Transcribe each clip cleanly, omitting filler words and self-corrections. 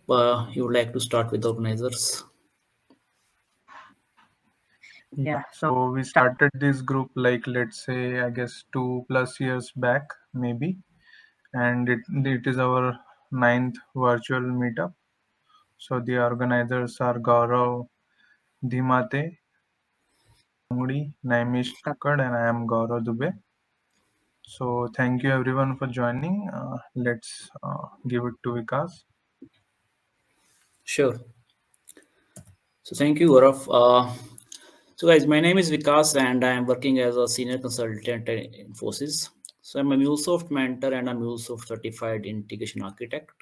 You would like to start with organizers? Yeah, so we started this group like let's say I guess 2+ years back maybe, and it is our ninth virtual meetup. So the organizers are Gaurav Dhimate, Angudi, Naimish Takkad, and I am Gaurav Dubey. So thank you everyone for joining. Let's give it to Vikas. Sure. So thank you, Gaurav. So guys, my name is Vikas and I am working as a senior consultant at Infosys. So I'm a MuleSoft mentor and a MuleSoft certified integration architect.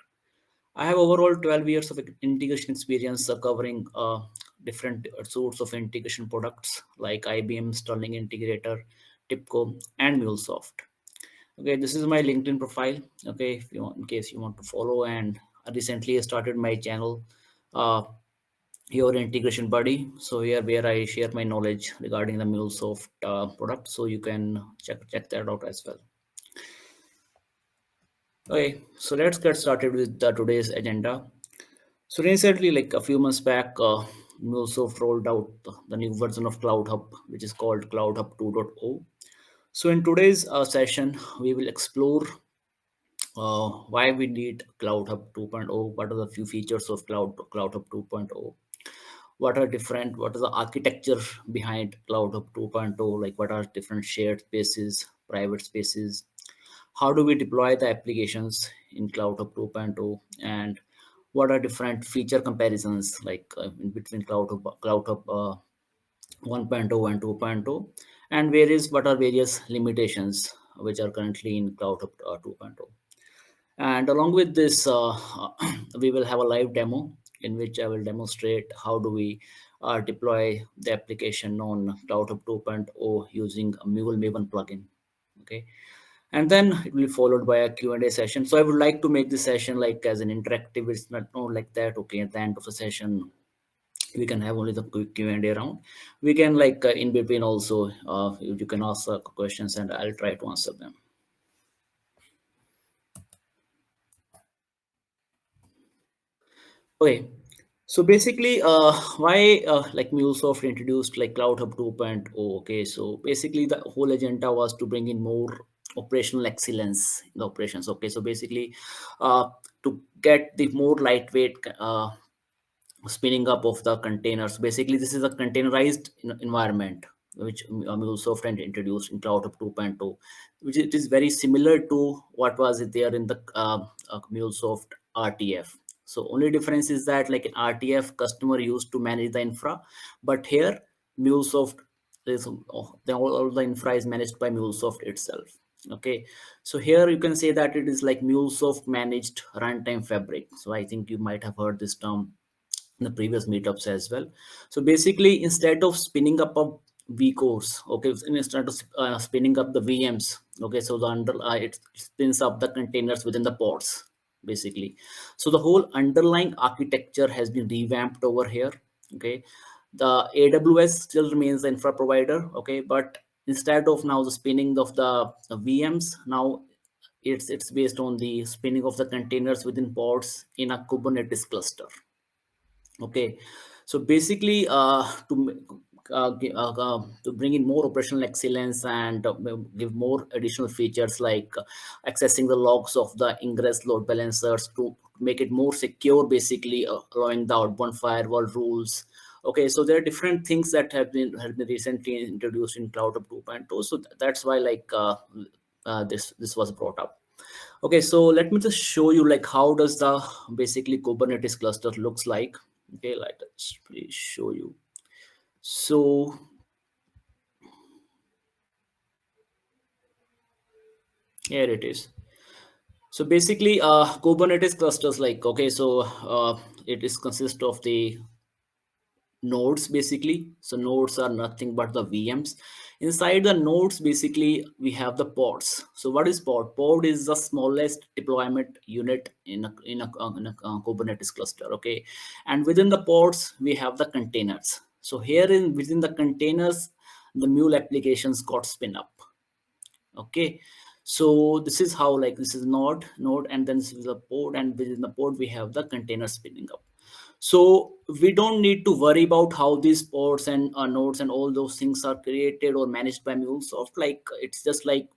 I have overall 12 years of integration experience covering different sorts of integration products like IBM, Sterling Integrator, TIPCO, and MuleSoft. Okay, this is my LinkedIn profile. Okay, if you want, in case you want to follow, and I recently started my channel, uh, Your Integration Buddy. So here where I share my knowledge regarding the MuleSoft product, so you can check that out as well. Okay, so let's get started with today's agenda. So recently, like a few months back, MuleSoft rolled out the new version of Cloud Hub, which is called Cloud Hub 2.0. So in today's session, we will explore why we need Cloud Hub 2.0, what are the few features of Cloud Hub 2.0, what are different, what is the architecture behind Cloud Hub 2.0, like what are different shared spaces, private spaces, how do we deploy the applications in Cloud Hub 2.0, and what are different feature comparisons like in between Cloud Hub 1.0 and 2.0, and what are various limitations which are currently in Cloud Hub 2.0. And along with this, we will have a live demo in which I will demonstrate how do we deploy the application on Cloud Hub 2.0 using a Mule Maven plugin. Okay, and then it will be followed by a Q&A session. So I would like to make this session like as an interactive. It's not like that. Okay, at the end of the session, we can have only the quick Q&A round. We can like in between also, you can ask questions and I'll try to answer them. Okay, so basically, why like MuleSoft introduced like Cloud Hub 2.0? Okay, so basically the whole agenda was to bring in more operational excellence in the operations. Okay, so basically, to get the more lightweight spinning up of the containers. Basically, this is a containerized environment which MuleSoft had introduced in Cloud Hub 2.0, which it is very similar to what was it there in the MuleSoft RTF. So only difference is that like in RTF, customer used to manage the infra, but here MuleSoft is all the infra is managed by MuleSoft itself. Okay, so here you can say that it is like MuleSoft managed runtime fabric. So I think you might have heard this term in the previous meetups as well. So basically, instead of spinning up a vCores, okay, instead of spinning up the VMs, okay, so it spins up the containers within the pods, basically. So the whole underlying architecture has been revamped over here. Okay, the AWS still remains the infra provider. Okay, but instead of now the spinning of the VMs, now it's based on the spinning of the containers within pods in a Kubernetes cluster. Okay, so basically, to bring in more operational excellence and give more additional features like accessing the logs of the ingress load balancers to make it more secure, basically allowing the outbound firewall rules. Okay, so there are different things that have been recently introduced in Cloud Hub 2.0. So that's why like this was brought up. Okay, so let me just show you like how does the basically Kubernetes cluster looks like. Okay, let's please show you. So here it is. So basically, Kubernetes clusters like okay, so it is consist of the nodes basically. So nodes are nothing but the VMs. Inside the nodes, basically, we have the pods. So what is pod? Pod is the smallest deployment unit in a Kubernetes cluster. Okay, and within the pods, we have the containers. So here within the containers, the Mule applications got spin up. Okay, So this is how, like, this is node, and then this is a pod, and within the pod we have the container spinning up. So we don't need to worry about how these pods and nodes and all those things are created or managed by MuleSoft. Like, it's just like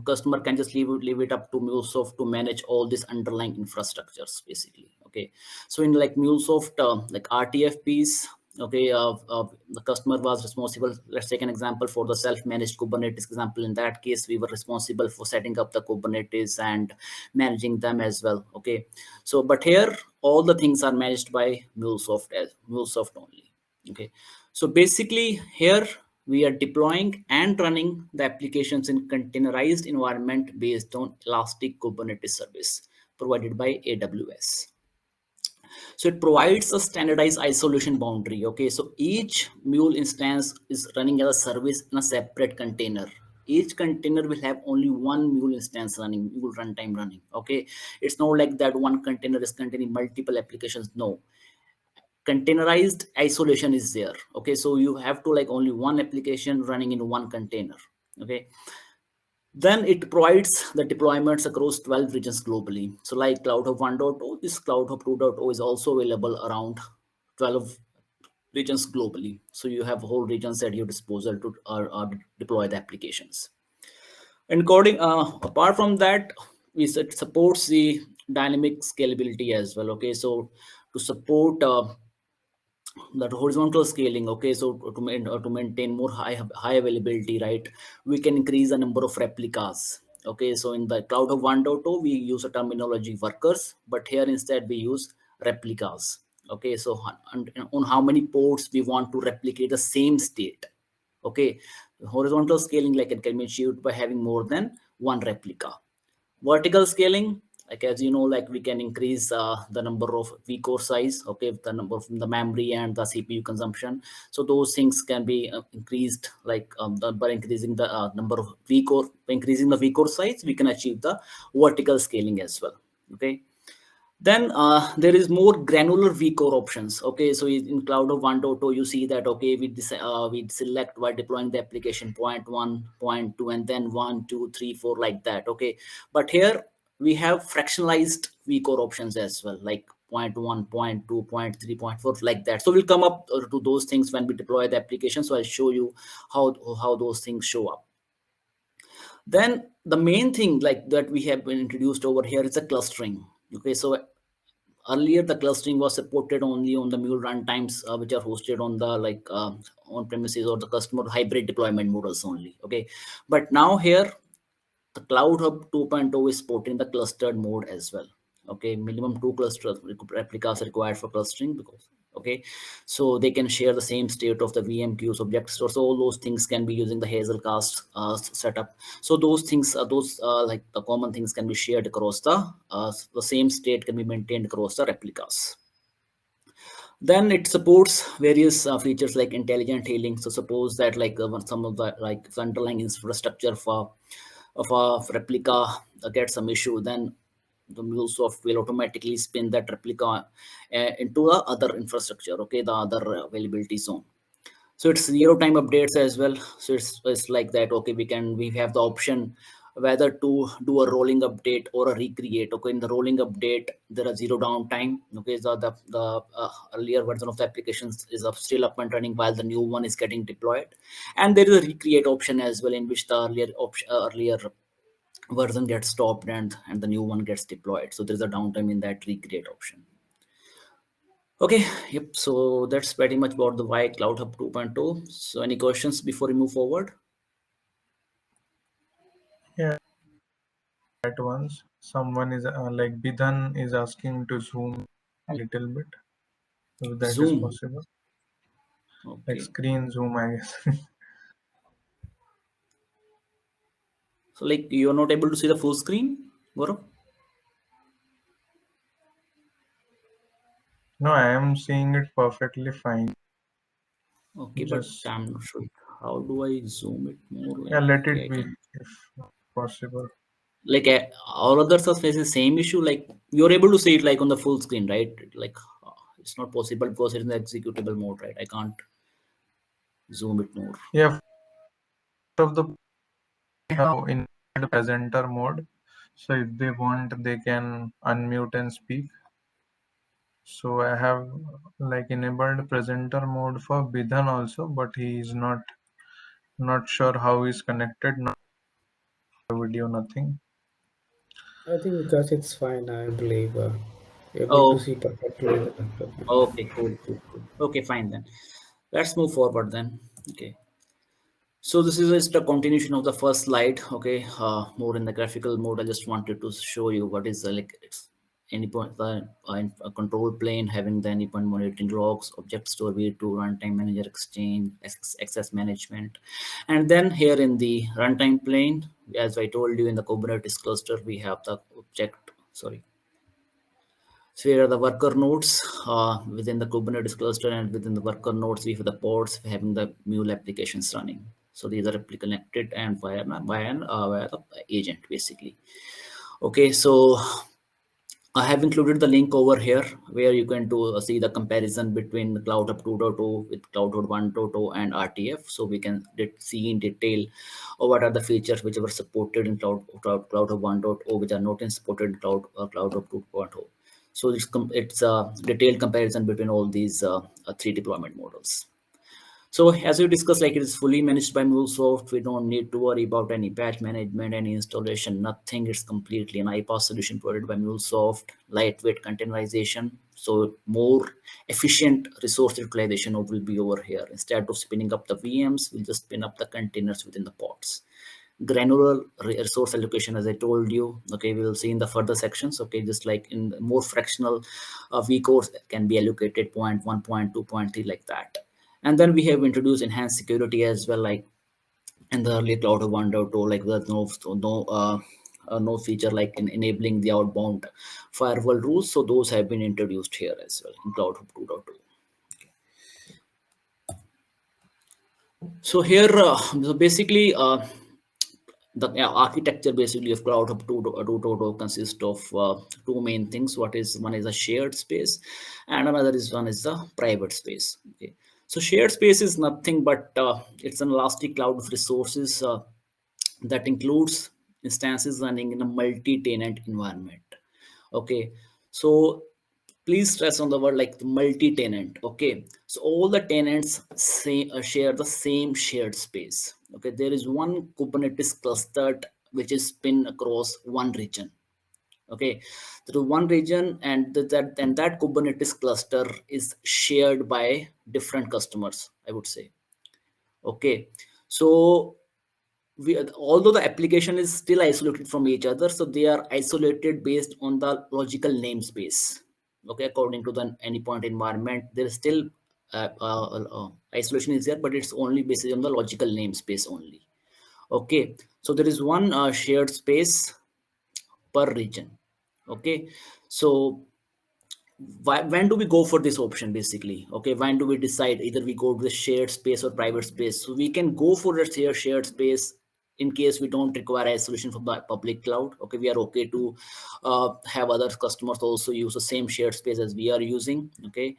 customer can just leave it up to MuleSoft to manage all these underlying infrastructures basically. Okay, so in like MuleSoft like RTFPs, okay, the customer was responsible. Let's take an example for the self-managed Kubernetes example. In that case, we were responsible for setting up the Kubernetes and managing them as well. Okay, so but here all the things are managed by MuleSoft, as MuleSoft only. Okay, so basically here we are deploying and running the applications in containerized environment based on elastic Kubernetes service provided by AWS. So it provides a standardized isolation boundary. Okay, so each Mule instance is running as a service in a separate container. Each container will have only one Mule instance running, Mule runtime running. Okay, it's not like that one container is containing multiple applications. No, containerized isolation is there. Okay, so you have to like only one application running in one container. Okay, then it provides the deployments across 12 regions globally. So like Cloud Hub 1.0, this Cloud Hub 2.0 is also available around 12 regions globally. So you have whole regions at your disposal to deploy the applications. And coding, apart from that, it supports the dynamic scalability as well. Okay, so to support that horizontal scaling. Okay, so to maintain more high availability, right, we can increase the number of replicas. Okay, so in the Cloud of 1.0 we use a terminology workers, but here instead we use replicas. Okay, so on how many ports we want to replicate the same state. Okay, horizontal scaling, like, it can be achieved by having more than one replica. Vertical scaling, like, as you know, like, we can increase the number of vcore size. Okay, the number from the memory and the CPU consumption. So those things can be increased, like, by increasing the number of vcore. By increasing the vcore size, we can achieve the vertical scaling as well. Okay, then there is more granular vcore options. Okay, so in Cloud of 1.0 you see that, okay, we select while deploying the application point 1, point 2, and then 1, 2, 3, 4, like that. Okay, but here we have fractionalized vcore options as well, like point 1, point 2, point 3, point 4, like that. So we'll come up to those things when we deploy the application. So I'll show you how those things show up. Then the main thing, like, that we have been introduced over here is a clustering. Okay, so earlier the clustering was supported only on the Mule runtimes, which are hosted on the, like, on premises or the customer hybrid deployment models only. Okay, but now here the Cloud Hub 2.0 is supporting the clustered mode as well. Okay, minimum two cluster replicas are required for clustering, because, okay, so they can share the same state of the VM queues, object store. So all those things can be using the Hazelcast setup. So those things, those like the common things, can be shared across the same state can be maintained across the replicas. Then it supports various features like intelligent healing. So suppose that, like, some of the, like, the underlying infrastructure of a replica gets some issue, then the MuleSoft will automatically spin that replica into the other infrastructure. Okay, the other availability zone. So it's zero time updates as well. So it's like that. Okay, we have the option whether to do a rolling update or a recreate. Okay, in the rolling update there are zero downtime. Okay, so the earlier version of the applications is still up and running while the new one is getting deployed. And there is a recreate option as well, in which the earlier version gets stopped, and the new one gets deployed. So there's a downtime in that recreate option. Okay, yep. So that's pretty much about the why Cloud Hub 2.0. So any questions before we move forward? Yeah, at once. Someone is like Bidhan is asking to zoom a little bit, if that is Zoom. possible. Like Okay. screen zoom, I guess. So, like, you're not able to see the full screen, Gaurav? No, I am seeing it perfectly fine. Okay, but Just I'm not sure. How do I zoom it more? yeah, Like, let okay, it I be can. if possible. Like, all others are facing the same issue. Like, you're able to see it, like, on the full screen, right? Like, it's not possible because it's in the executable mode, right? I can't zoom it more. Yeah, of the how in the presenter mode. So if they want, they can unmute and speak. So I have like enabled presenter mode for Bidhan also, but he is not sure how he's connected. No video, nothing. I think that it's fine. I believe able to Oh, see perfectly the laptop. okay, cool, cool, cool. Okay, fine then. Let's move forward then. Okay. So this is just a continuation of the first slide. Okay, more in the graphical mode. I just wanted to show you what is the like it's any point the a control plane having the any point monitoring logs, object store v2, runtime manager exchange, access management, and then here in the runtime plane, as I told you in the Kubernetes cluster, we have the object. Sorry, so here are the worker nodes within the Kubernetes cluster, and within the worker nodes, we have the pods having the Mule applications running. So these are connected and via the agent basically. Okay, so I have included the link over here where you can do see the comparison between the Cloud Hub 2.0 with Cloud Hub 1.0 and RTF. So we can see in detail what are the features which were supported in Cloud Hub 1.0, which are not in supported in Cloud Hub 2.0. So it's a detailed comparison between all these three deployment models. So as we discussed, like it is fully managed by MuleSoft. We don't need to worry about any patch management, any installation, nothing. It's completely an iPaaS solution provided by MuleSoft, lightweight containerization. So more efficient resource utilization will be over here. Instead of spinning up the VMs, we'll just spin up the containers within the pods. Granular resource allocation, as I told you, okay, we will see in the further sections. Okay, just like in more fractional vcores can be allocated point 1, point 2, point 3, like that. And then we have introduced enhanced security as well, like in the early Cloud 1.0, like there's no feature like in enabling the outbound firewall rules. So those have been introduced here as well in Cloud 2.2. So here, so basically, the architecture basically of Cloud Hub 2.0 consists of two main things. What is one is a shared space, and another is one is the private space. Okay, so shared space is nothing but it's an elastic cloud of resources that includes instances running in a multi-tenant environment. Okay, so please stress on the word like multi-tenant. Okay, so all the tenants share the same shared space. Okay, there is one Kubernetes cluster which is pinned across one region. Okay, there is one region, and that Kubernetes cluster is shared by different customers, I would say. Okay, so although the application is still isolated from each other, so they are isolated based on the logical namespace. Okay, according to the endpoint environment, there is still isolation is there, but it's only based on the logical namespace only. Okay, so there is one shared space per region. Okay, so when do we go for this option basically? Okay, when do we decide either we go to the shared space or private space? So we can go for the shared space in case we don't require a solution from the public cloud. Okay, we are okay to have other customers also use the same shared space as we are using. Okay,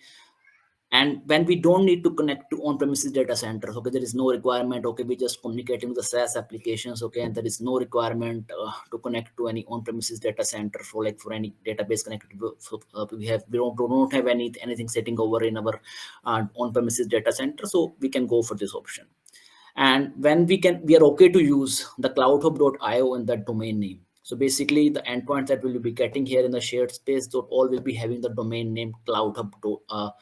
and when we don't need to connect to on-premises data centers, okay, there is no requirement. Okay, we just communicating with the SaaS applications. Okay, and there is no requirement to connect to any on-premises data center for like for any database connected. So, we don't have anything sitting over in our on-premises data center, so we can go for this option. And when we are okay to use the cloudhub.io in that domain name. So basically the endpoints that we'll be getting here in the shared space, so all will be having the domain name cloudhub.io.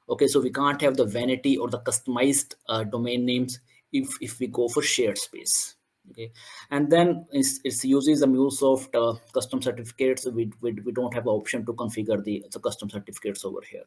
Okay, so we can't have the vanity or the customized domain names if we go for shared space. Okay, and then it uses the MuleSoft custom certificates. So we don't have the option to configure the custom certificates over here.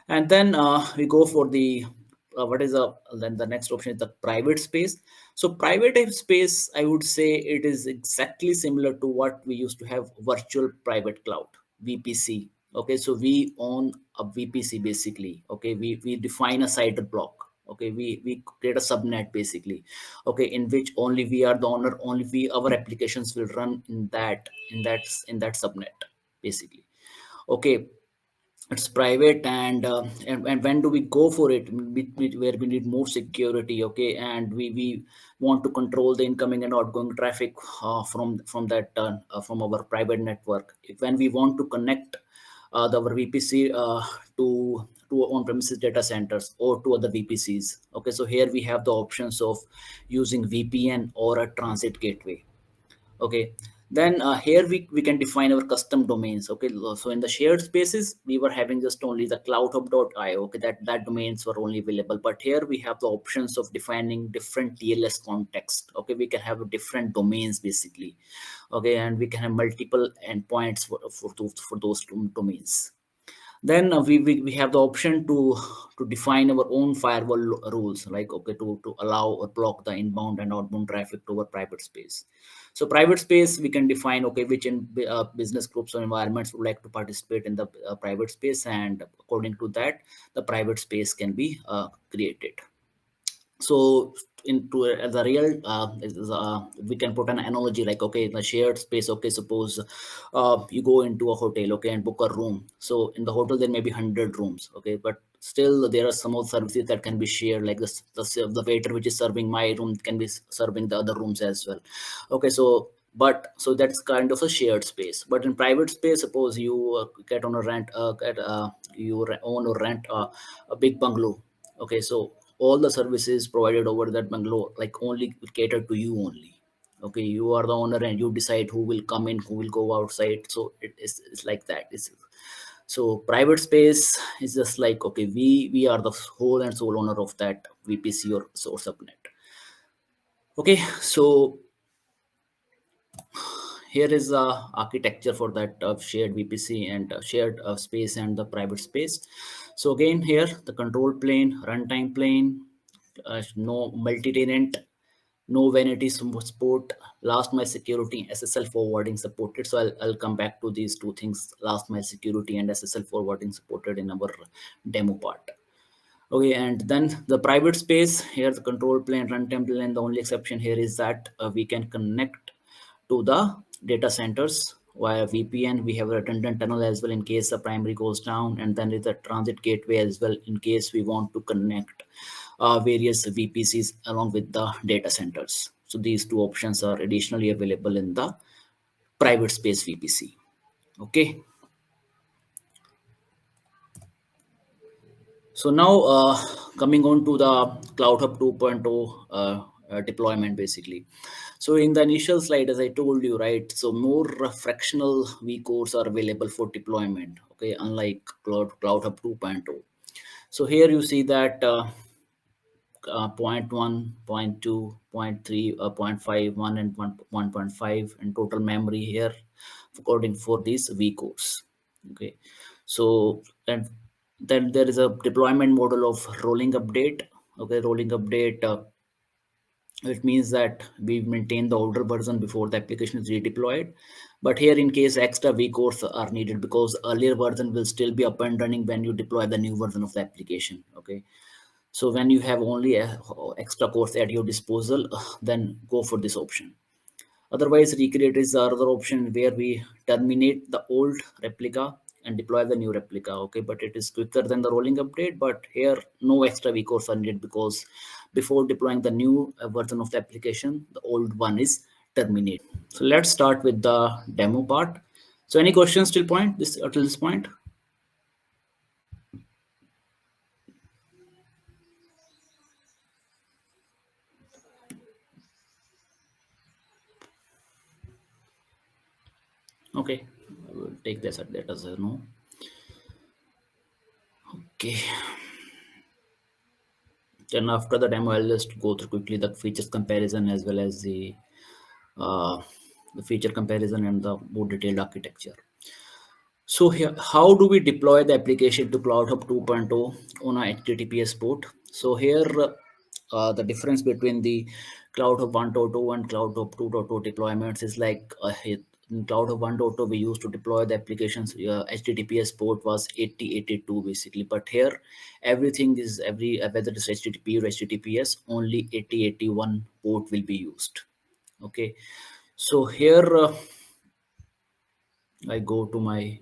And then we go for the what is the then the next option is the private space. So private space, I would say it is exactly similar to what we used to have virtual private cloud, VPC. Okay, so we own a VPC basically. Okay, we define a CIDR block. Okay, we create a subnet basically. Okay, in which only we are the owner, only we our applications will run in that subnet basically. Okay, it's private, and when do we go for it? Where we need more security, okay, and we want to control the incoming and outgoing traffic from that from our private network. When we want to connect our VPC to on-premises data centers or to other VPCs, okay, so here we have the options of using VPN or a transit gateway. Okay, then here we can define our custom domains. Okay, so in the shared spaces we were having just only the cloudhub.io. Okay, that domains were only available, but here we have the options of defining different TLS context. Okay, we can have different domains basically. Okay, and we can have multiple endpoints for those domains. Then we have the option to define our own firewall rules, like, okay, to allow or block the inbound and outbound traffic to our private space. So private space we can define, okay, which business groups or environments would like to participate in the private space, and according to that the private space can be created. So into the real we can put an analogy, like, okay, in the shared space, okay, suppose you go into a hotel, okay, and book a room. So in the hotel there may be 100 rooms, okay, but still there are some of services that can be shared, like the waiter which is serving my room can be serving the other rooms as well. Okay, so that's kind of a shared space. But in private space, suppose you get on a rent own or rent a big bungalow. Okay, so all the services provided over that bungalow like only cater to you only. Okay, you are the owner and you decide who will come in, who will go outside. So it's like that. So private space is just like, okay, we are the whole and sole owner of that VPC or source subnet. Okay, so here is the architecture for that shared VPC and shared space and the private space. So again, here the control plane, runtime plane, no multi-tenant, no vanity support, last mile security, SSL forwarding supported. So I'll come back to these two things, last mile security and SSL forwarding supported, in our demo part. Okay, and then the private space, here the control plane, runtime plane, the only exception here is that we can connect to the data centers via VPN. We have a redundant tunnel as well in case the primary goes down, and then with the transit gateway as well in case we want to connect various VPCs along with the data centers. So these two options are additionally available in the private space VPC. Okay. So now coming on to the Cloud Hub 2.0 deployment basically. So in the initial slide, as I told you, right, so more fractional vCores are available for deployment, okay, unlike Cloud Hub 2.0. So here you see that point 1, point 2, point 3, point 5, 1 and 1.5 in total memory here according for these vCores. Okay, so and then there is a deployment model of rolling update. Okay, rolling update. It means that we maintain the older version before the application is redeployed. But here, in case extra vCores are needed, because earlier version will still be up and running when you deploy the new version of the application. Okay, so when you have only a extra cores at your disposal, then go for this option. Otherwise, recreate is the other option where we terminate the old replica and deploy the new replica. Okay, but it is quicker than the rolling update. But here, no extra vCores are needed because before deploying the new version of the application, the old one is terminated. So let's start with the demo part. So any questions till this point? Okay, I will take this at that as a no. Okay, then after the demo, I'll just go through quickly the features comparison as well as uh, the feature comparison and the more detailed architecture. So here, how do we deploy the application to Cloud Hub 2.0 on a HTTPS port? So here, the difference between the Cloud Hub 1.0 and Cloud Hub 2.0 deployments is like in Cloud Hub 1.0 we used to deploy the applications. HTTPS port was 8082 basically, but here everything is whether it's HTTP or HTTPS, only 8081 port will be used. Okay, so here I go to my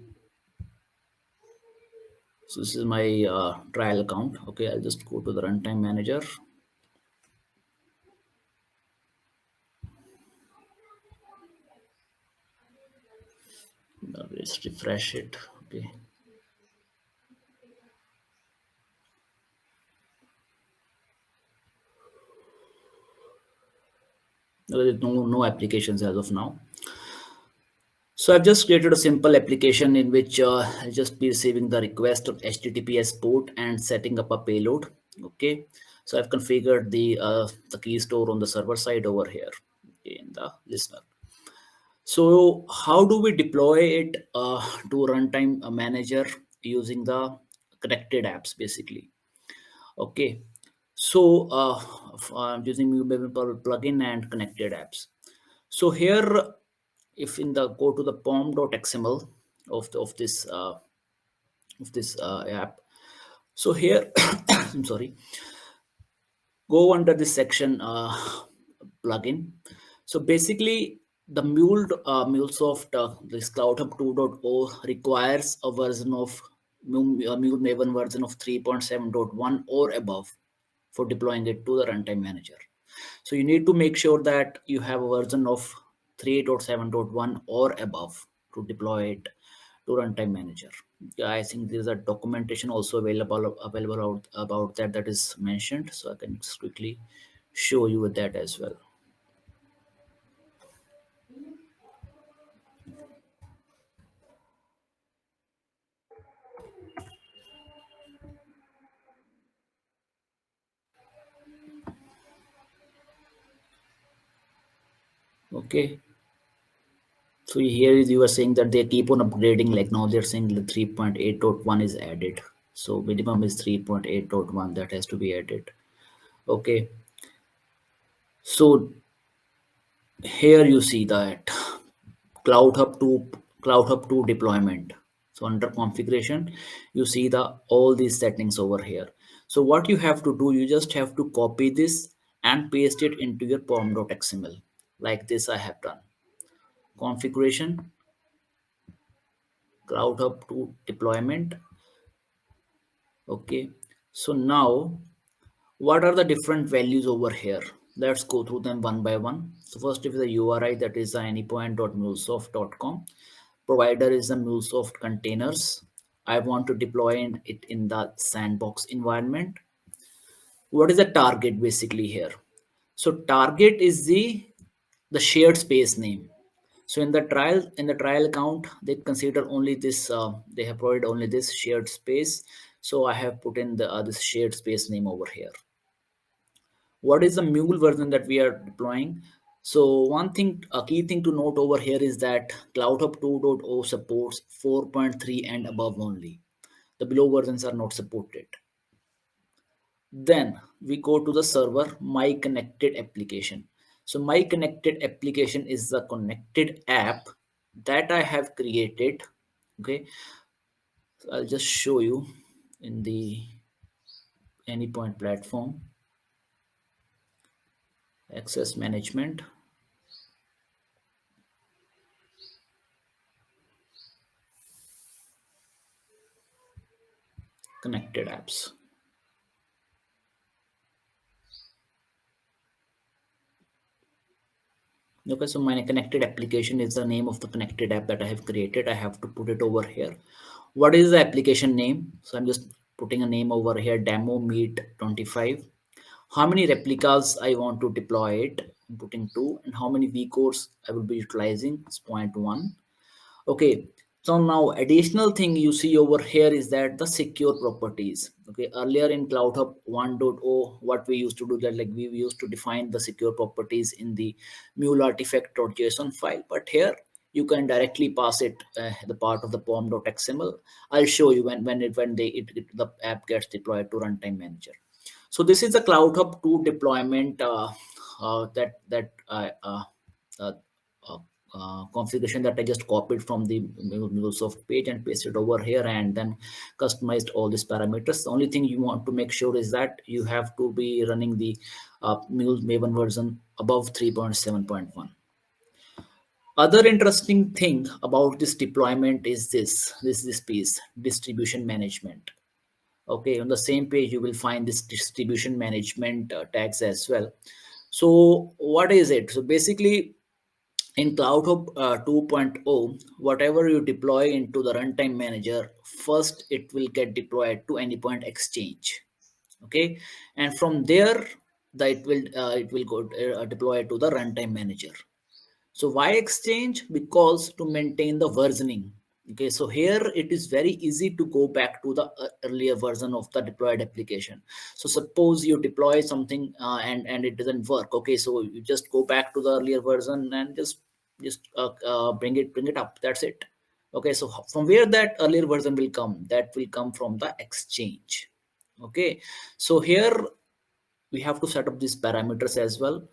So this is my trial account. Okay, I'll just go to the runtime manager. Let's refresh it. Okay. There is no applications as of now. So I've just created a simple application in which I'll just be receiving the request of HTTPS port and setting up a payload. Okay. So I've configured the key store on the server side over here in the listener. So how do we deploy it to runtime manager using the connected apps basically? Okay. So I'm using MuleSoft plugin and connected apps. So here, if in the go to the pom.xml of this app. So here, I'm sorry, go under this section plugin. So basically, the MuleSoft this Cloud Hub 2.0 requires a version of Mule Maven version of 3.7.1 or above for deploying it to the runtime manager. So you need to make sure that you have a version of 3.7.1 or above to deploy it to runtime manager. Yeah, I think there's a documentation also available out about that is mentioned. So I can just quickly show you with that as well. Okay. So here is you are saying that they keep on upgrading. Like now they're saying the 3.8.1 is added. So minimum is 3.8.1 that has to be added. Okay. So here you see that cloud hub 2 cloud hub 2 deployment. So under configuration you see the all these settings over here. So what you have to do, you just have to copy this and paste it into your pom.xml like this. I have done configuration cloud hub 2 deployment. Okay, so now what are the different values over here? Let's go through them one by one. So first is the URI, that is the anypoint.mulesoft.com. Provider is the MuleSoft containers. I want to deploy it in the sandbox environment. What is the target basically here? So target is the shared space name. So in the trial account, they consider only this. They have provided only this shared space. So I have put in the this shared space name over here. What is the mule version that we are deploying? So one thing, a key thing to note over here is that cloud hub 2.0 supports 4.3 and above only. The below versions are not supported. Then we go to the server my connected application. So my connected application is the connected app that I have created. Okay, so I'll just show you in the anypoint platform access management connected apps. Okay, so my connected application is the name of the connected app that I have created. I have to put it over here. What is the application name? So I'm just putting a name over here, demo meet 25. How many replicas I want to deploy it? I'm putting 2. And how many vcores I will be utilizing? It's 0.1. Okay, so now additional thing you see over here is that the secure properties. Okay, earlier in Cloud Hub 1.0, what we used to do that like we used to define the secure properties in the mule artifact.json file, but here you can directly pass it the part of the pom.xml. I'll show you when the app gets deployed to runtime manager. So this is the Cloud Hub 2 deployment uh, uh, configuration that I just copied from the MuleSoft page and pasted over here and then customized all these parameters. The only thing you want to make sure is that you have to be running the Mule Maven version above 3.7.1. Other interesting thing about this deployment is this piece, distribution management. Okay, on the same page you will find this distribution management tags as well. So what is it? So basically in Cloud Hub 2.0, whatever you deploy into the runtime manager, first it will get deployed to Anypoint Exchange. Okay, and from there, it will go deploy to the runtime manager. So why exchange? Because to maintain the versioning. Okay, so here it is very easy to go back to the earlier version of the deployed application. So suppose you deploy something and it doesn't work. Okay, so you just go back to the earlier version and just bring it up. That's it. Okay, so from where that earlier version will come? That will come from the exchange. Okay, so here we have to set up these parameters as well.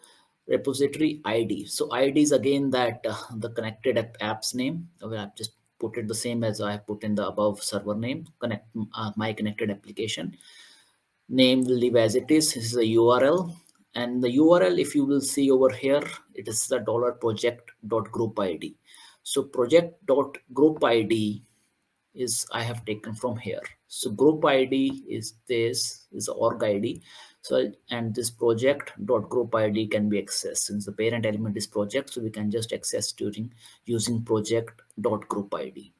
Repository id, so id is again that the connected app's name. Okay, I've just put it the same as I have put in the above server name. Connect my connected application name will leave as it is. This is a url, and the url, if you will see over here, it is the $project.group id. So project.group id is I have taken from here. So group ID is this, is org ID. So and this project dot group ID can be accessed since the parent element is project, so we can just access during using project dot group ID.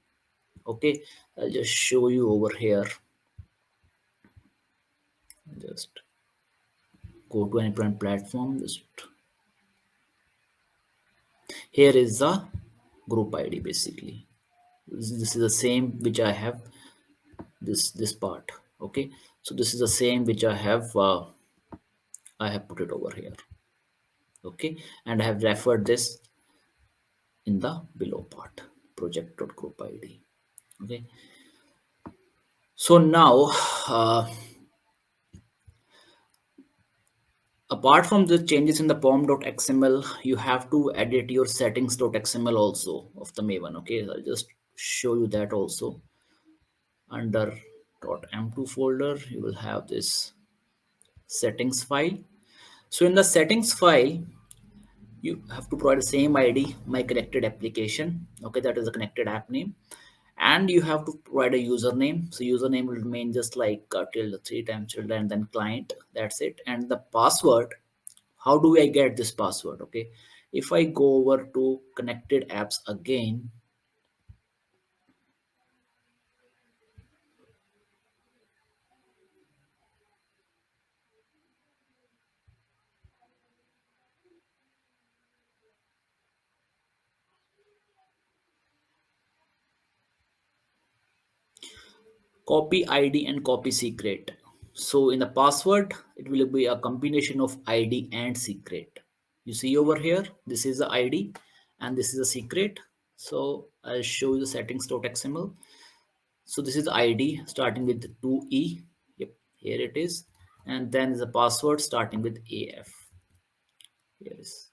Okay, I'll just show you over here. Just go to any platform. Just here is the group ID basically. This is the same which I have this part. Okay, so this is the same which I have put it over here. Okay, and I have referred this in the below part, project.group id. Okay, so now apart from the changes in the pom.xml, you have to edit your settings.xml also of the maven. Okay, I'll just show you that also. Under .m2 folder you will have this settings file. So in the settings file you have to provide the same id, my connected application. Okay, that is the connected app name, and you have to provide a username. So username will remain just like tilde 3 times tilde and then client. That's it. And the password, how do I get this password? Okay, if I go over to connected apps again, copy id and copy secret. So in the password it will be a combination of id and secret. You see over here, this is the id and this is the secret. So I'll show you the settings.xml. So this is the id starting with 2e. Yep, here it is. And then is a password starting with af. Here is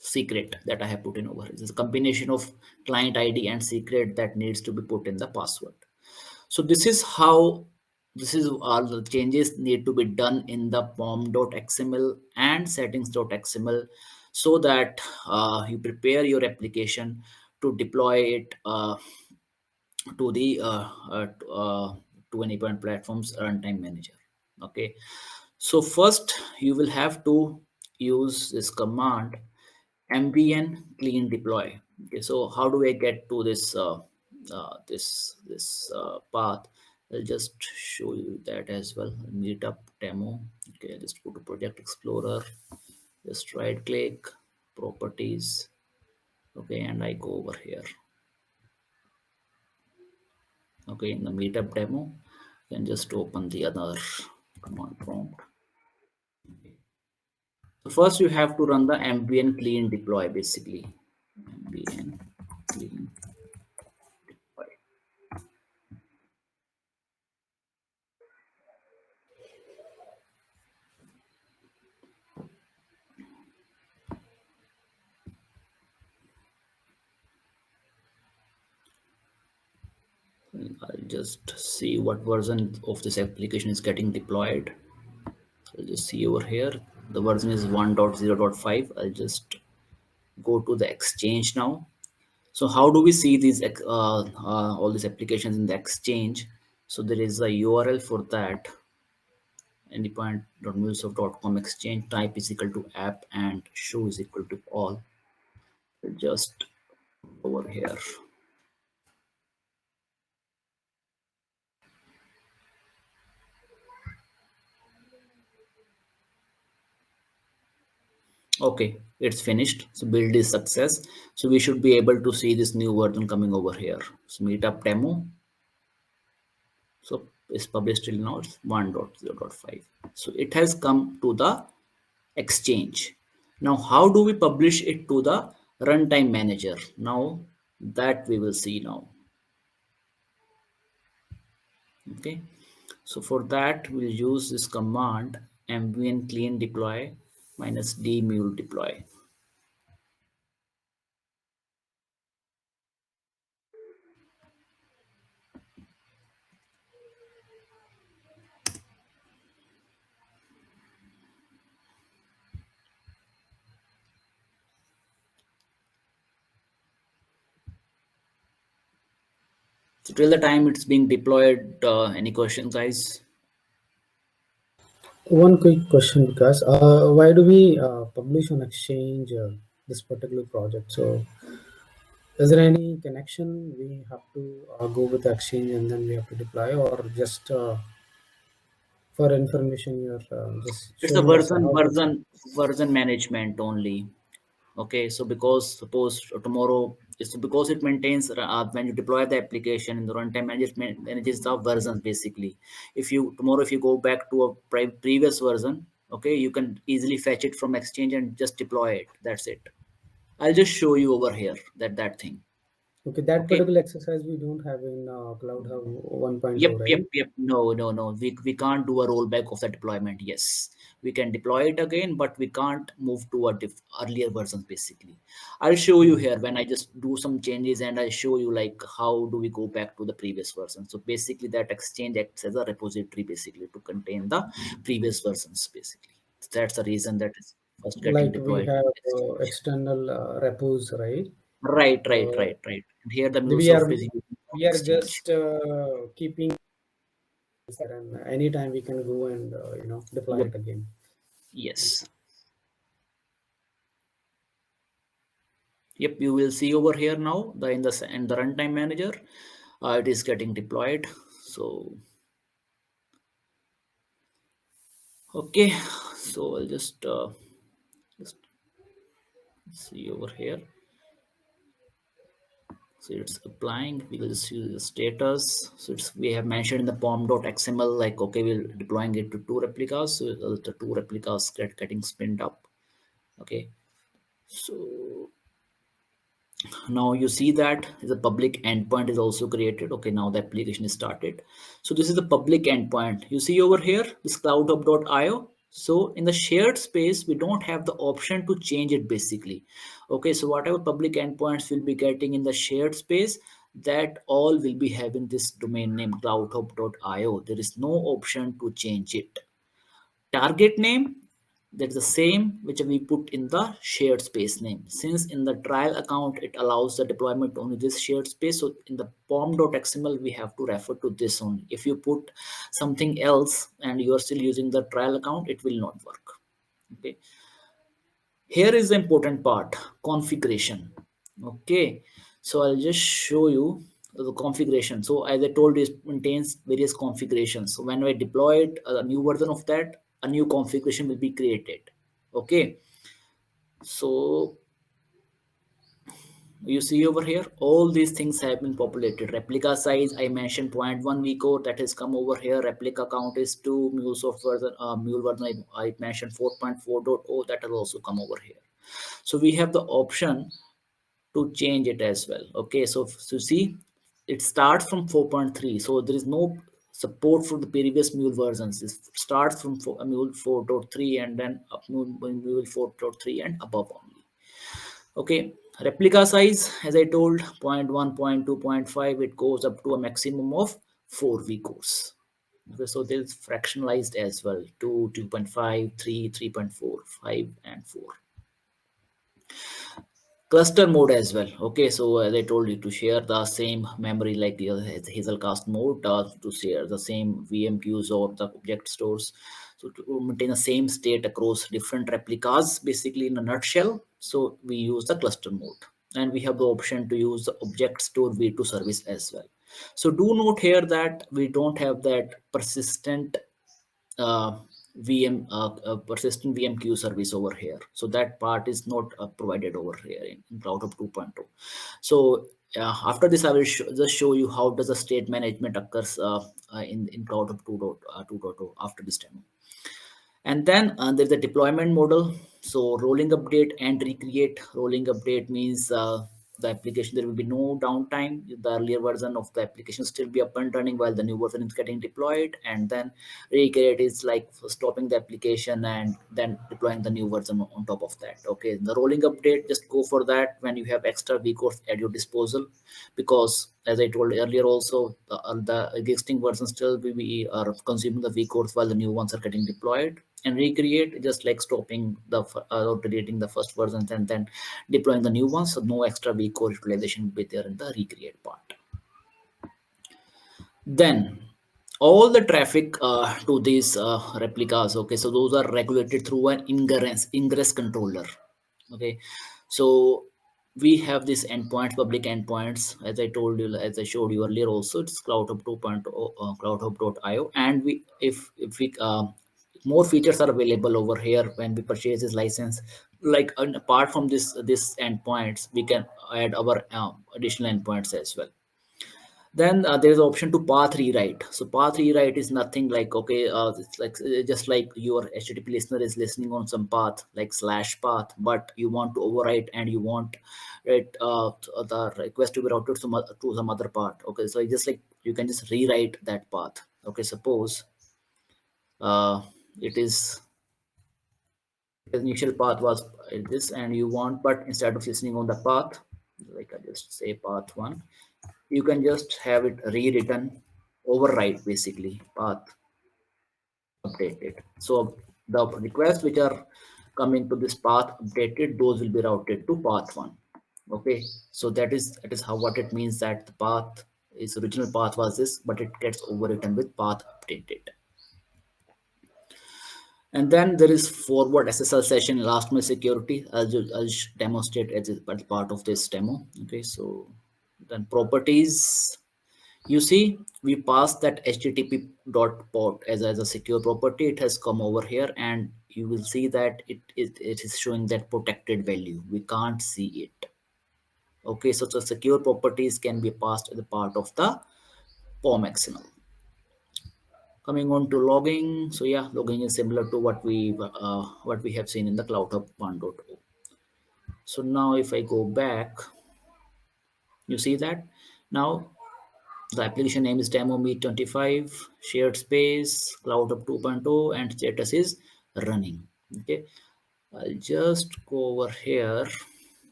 secret that I have put in over. This is a combination of client id and secret that needs to be put in the password. So this is how, this is all the changes need to be done in the pom.xml and settings.xml, so that you prepare your application to deploy it to the to any point platforms runtime manager. Okay, so first you will have to use this command mbn clean deploy. Okay, so how do I get to this path? I'll just show you that as well. Meetup demo. Okay, just go to project explorer, just right click, properties. Okay, and I go over here. Okay, in the Meetup demo, you can just open the other command prompt. So first you have to run the ambient clean deploy basically. Ambient clean deploy. I'll just see what version of this application is getting deployed. So I'll just see over here. The version is 1.0.5. I'll just go to the exchange now. So how do we see these all these applications in the exchange? So there is a URL for that, endpoint.mulesoft.com exchange type is equal to app and show is equal to all. Just over here. Okay, it's finished. So build is success. So we should be able to see this new version coming over here. So Meetup demo. So it's published till now. It's 1.0.5. So it has come to the exchange. Now, how do we publish it to the runtime manager? Now that we will see now. Okay. So for that, we'll use this command ambient clean deploy minus d mule deploy. So till the time it's being deployed, any questions, guys? One quick question, because why do we publish on Exchange this particular project? So, is there any connection we have to go with the Exchange and then we have to deploy, or just for information you're just It's a showing us version how to? version version management only. Okay, so because suppose tomorrow it's because it maintains when you deploy the application in the runtime management manages the versions basically. If you tomorrow if you go back to a previous version, okay, you can easily fetch it from exchange and just deploy it. That's it. I'll just show you over here that thing. Okay, that Okay. particular exercise we don't have in Cloud Hub 1.0, right? Yep. No. We can't do a rollback of the deployment. Yes, we can deploy it again, but we can't move to a earlier versions basically. I'll show you Hmm. here when I just do some changes and I show you like how do we go back to the previous version. So basically that exchange acts as a repository basically to contain the previous versions basically. That's the reason that is first getting Like we deployed have to exchange. external repos, right? Uh, Right. And here the we are MuleSoft is using we are exchange. just keeping that, and anytime we can go and deploy Yep. it again. Yes. Yep, you will see over here now the in the runtime manager, it is getting deployed. So okay, so I'll just see over here. So it's applying. We will just use the status. So it's we have mentioned in the pom.xml like okay, we're deploying it to two replicas. So the two replicas getting spinned up. Okay, so now you see that the public endpoint is also created. Okay, now the application is started. So this is the public endpoint you see over here, this cloudhub.io. So in the shared space we don't have the option to change it basically. Okay, so whatever public endpoints will be getting in the shared space, that all will be having this domain name cloudhub.io. There is no option to change it. Target name, that's the same which we put in the shared space name. Since in the trial account it allows the deployment only this shared space, so in the pom.xml we have to refer to this only. If you put something else and you are still using the trial account, it will not work. Okay, here is the important part, configuration. Okay, so I'll just show you the configuration. So as I told you, it maintains various configurations. So when I deploy it, a new version of that, a new configuration will be created. Okay, so you see over here all these things have been populated. Replica size I mentioned 0.1 vcore, that has come over here. Replica count is 2. MuleSoft version mule version I mentioned 4.4.0, that has also come over here. So we have the option to change it as well. Okay, so see, it starts from 4.3, so there is no support for the previous mule versions. It starts from mule 4.3 and then up mule 4.3 and above only. Okay, replica size as I told, 0.1, 0.2, 0.5, it goes up to a maximum of 4 vcores. Okay, so there's fractionalized as well, 2, 2.5, 3, 3.4, 5 and 4. cluster mode as well. Okay, so as I told you, to share the same memory like the Hazelcast mode, to share the same VM queues or the object stores, so to maintain the same state across different replicas, basically in a nutshell. So we use the cluster mode, and we have the option to use the object store v2 service as well. So do note here that we don't have that persistent uh, persistent VM queue service over here. So that part is not provided over here in Cloud Hub 2.0. So after this, I will just show you how does the state management occurs in Cloud Hub 2.0 after this demo. And then there's a deployment model. So rolling update and recreate. Rolling update means the application, there will be no downtime. The earlier version of the application still be up and running while the new version is getting deployed. And then recreate is like stopping the application and then deploying the new version on top of that. Okay, the rolling update, just go for that when you have extra vCores at your disposal, because as I told earlier also, the existing versions still we are consuming the vCores while the new ones are getting deployed. And recreate just like stopping the or deleting the first versions and then deploying the new ones, so no extra vcore utilization will be there in the recreate part. Then all the traffic to these replicas, okay, so those are regulated through an ingress controller. Okay, so we have these endpoints, public endpoints, as I told you, as I showed you earlier also, it's cloud hub 2.0, cloudhub.io. And we if we more features are available over here when we purchase this license, like apart from this endpoints, we can add our additional endpoints as well. Then there is option to path rewrite. So path rewrite is nothing like, okay, it's like just like your HTTP listener is listening on some path like slash path, but you want to overwrite and you want it the request to be routed to some other part. Okay, so it's just like you can just rewrite that path. Okay, suppose uh, it is the initial path was this and you want, but instead of listening on the path, like I just say path one, you can just have it rewritten, override basically path updated. So the requests which are coming to this path updated, those will be routed to path one. Okay, so that is how what it means, that the path is original path was this, but it gets overwritten with path updated. And then there is forward SSL session last mile security. I'll demonstrate as part of this demo. Okay, so then properties. You see, we passed that HTTP dot port as a secure property. It has come over here, and you will see that it is showing that protected value. We can't see it. Okay, so the secure properties can be passed as a part of the POM XML. Coming on to logging, so yeah, logging is similar to what we have seen in the Cloud Hub 1.0. So now if I go back, you see that now the application name is demo meet 25, shared space, Cloud Hub 2.0, and status is running. Okay, I'll just go over here.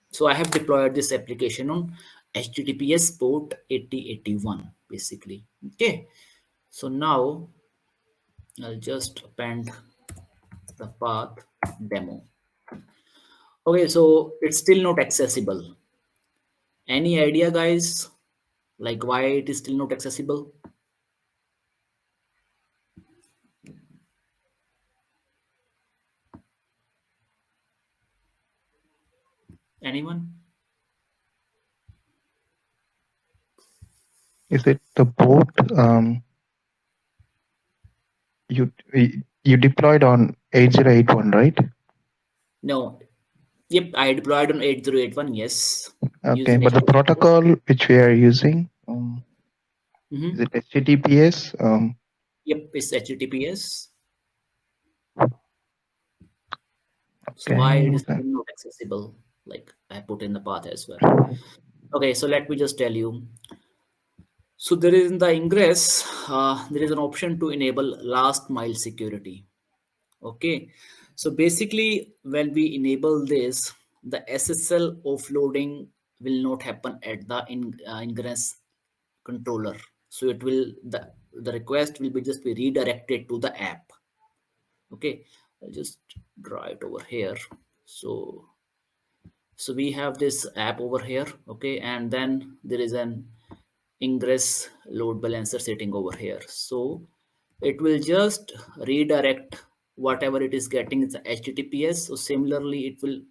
So I have deployed this application on HTTPS port 8081 basically. Okay, so now I'll just append the path demo. Okay, so it's still not accessible. Any idea, guys? Like why it is still not accessible? Anyone? Is it the port you you deployed on 8081, right? No. Yep, I deployed on 8081. Yes, Okay, using but the HTTP. protocol which we are using, is Mm-hmm. it HTTPS? Yep, it's HTTPS. So why it Okay. is still not accessible? Like I put in the path as well. Okay, so let me just tell you. So there is in the ingress, there is an option to enable last mile security. Okay, so basically when we enable this, the SSL offloading will not happen at the ingress controller. So it will the request will be just be redirected to the app. Okay, I'll just draw it over here. So So we have this app over here, okay, and then there is an ingress load balancer sitting over here. So it will just redirect whatever it is getting is the https. So similarly it will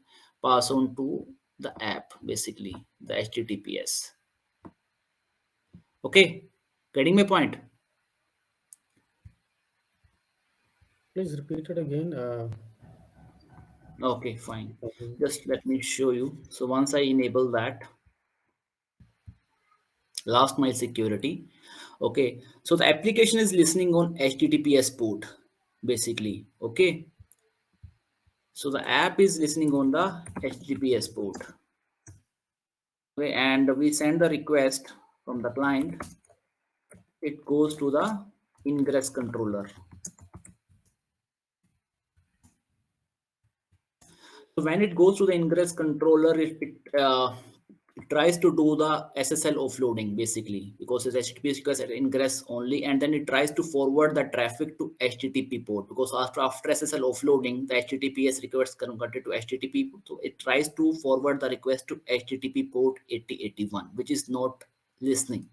pass on to the app, basically the https. Okay, getting my point? Please repeat it again. Okay, fine. Okay. Just let me show you. So once I enable that last mile security, okay, so the application is listening on https port, basically. Okay, so the app is listening on the https port, okay, and we send the request from the client. It goes to the ingress controller. So when it goes to the ingress controller, it tries to do the SSL offloading, basically, because it's HTTP request at ingress only, and then it tries to forward the traffic to HTTP port, because after SSL offloading, the HTTPS request converted to HTTP, so it tries to forward the request to HTTP port 8081, which is not listening.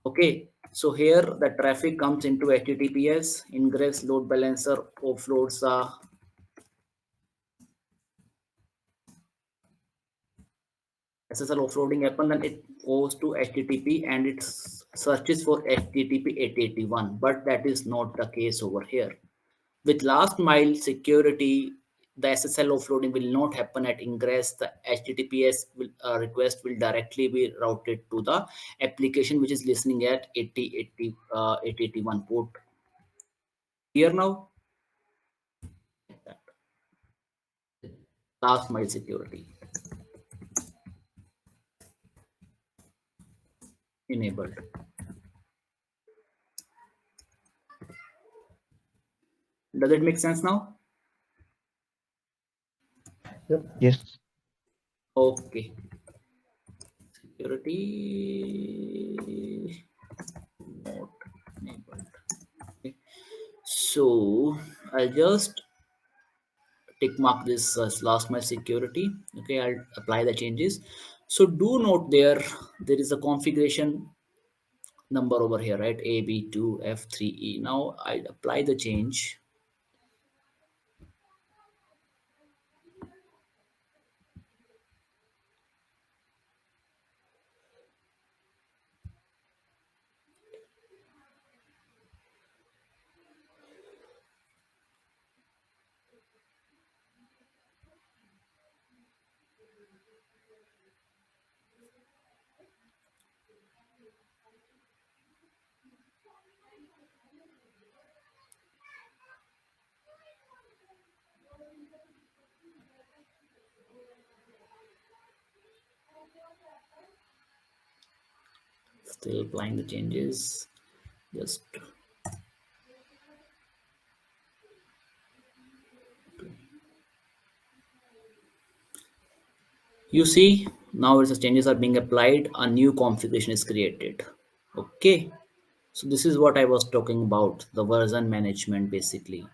Okay, so here the traffic comes into HTTPS, ingress load balancer offloads SSL offloading happen, then it goes to HTTP and it searches for HTTP 881, but that is not the case over here. With last mile security, the SSL offloading will not happen at ingress. The HTTPS request will directly be routed to the application which is listening at 881 port. Here now, last mile security enabled. Does it make sense now? Yep. Yes. Okay. Security not enabled. Okay. So I'll just tick mark this as last mile security. Okay, I'll apply the changes. So do note there is a configuration number over here, right? AB2F3E. Now I apply the change. Still applying the changes. Just you see now as the changes are being applied, a new configuration is created. Okay. So this is what I was talking about, the version management basically.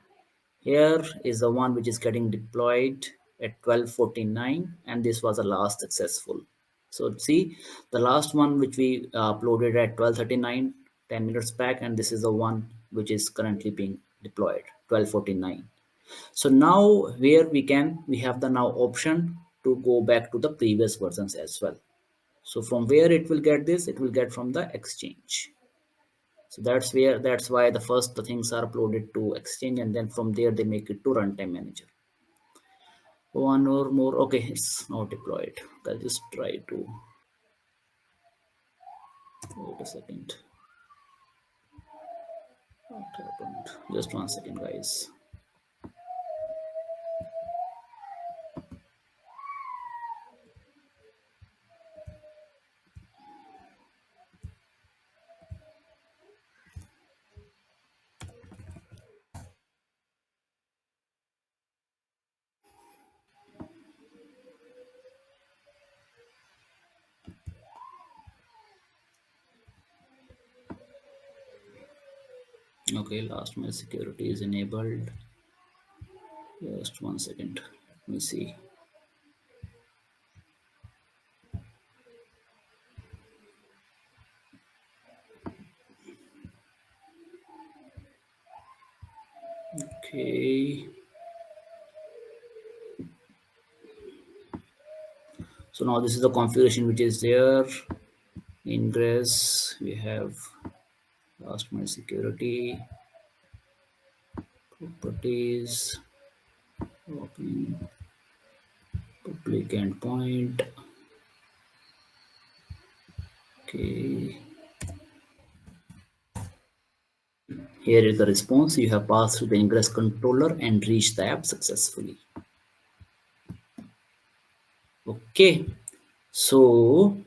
Here is the one which is getting deployed at 12:49, and this was the last successful. So see the last one which we uploaded at 12:39, 10 minutes back, and this is the one which is currently being deployed 12:49. So now where we have the now option to go back to the previous versions as well. So from where it will get this, it will get from the exchange. So that's why the first the things are uploaded to exchange, and then from there they make it to runtime manager. One or more. Okay, it's now deployed. I'll just try to wait a second. What happened? Just 1 second, guys. Okay, last mile security is enabled. Just 1 second. Let me see. Okay. So now this is the configuration which is there. Ingress, we have last mile security, properties, open, public endpoint. Okay. Here is the response. You have passed through the ingress controller and reached the app successfully. Okay. So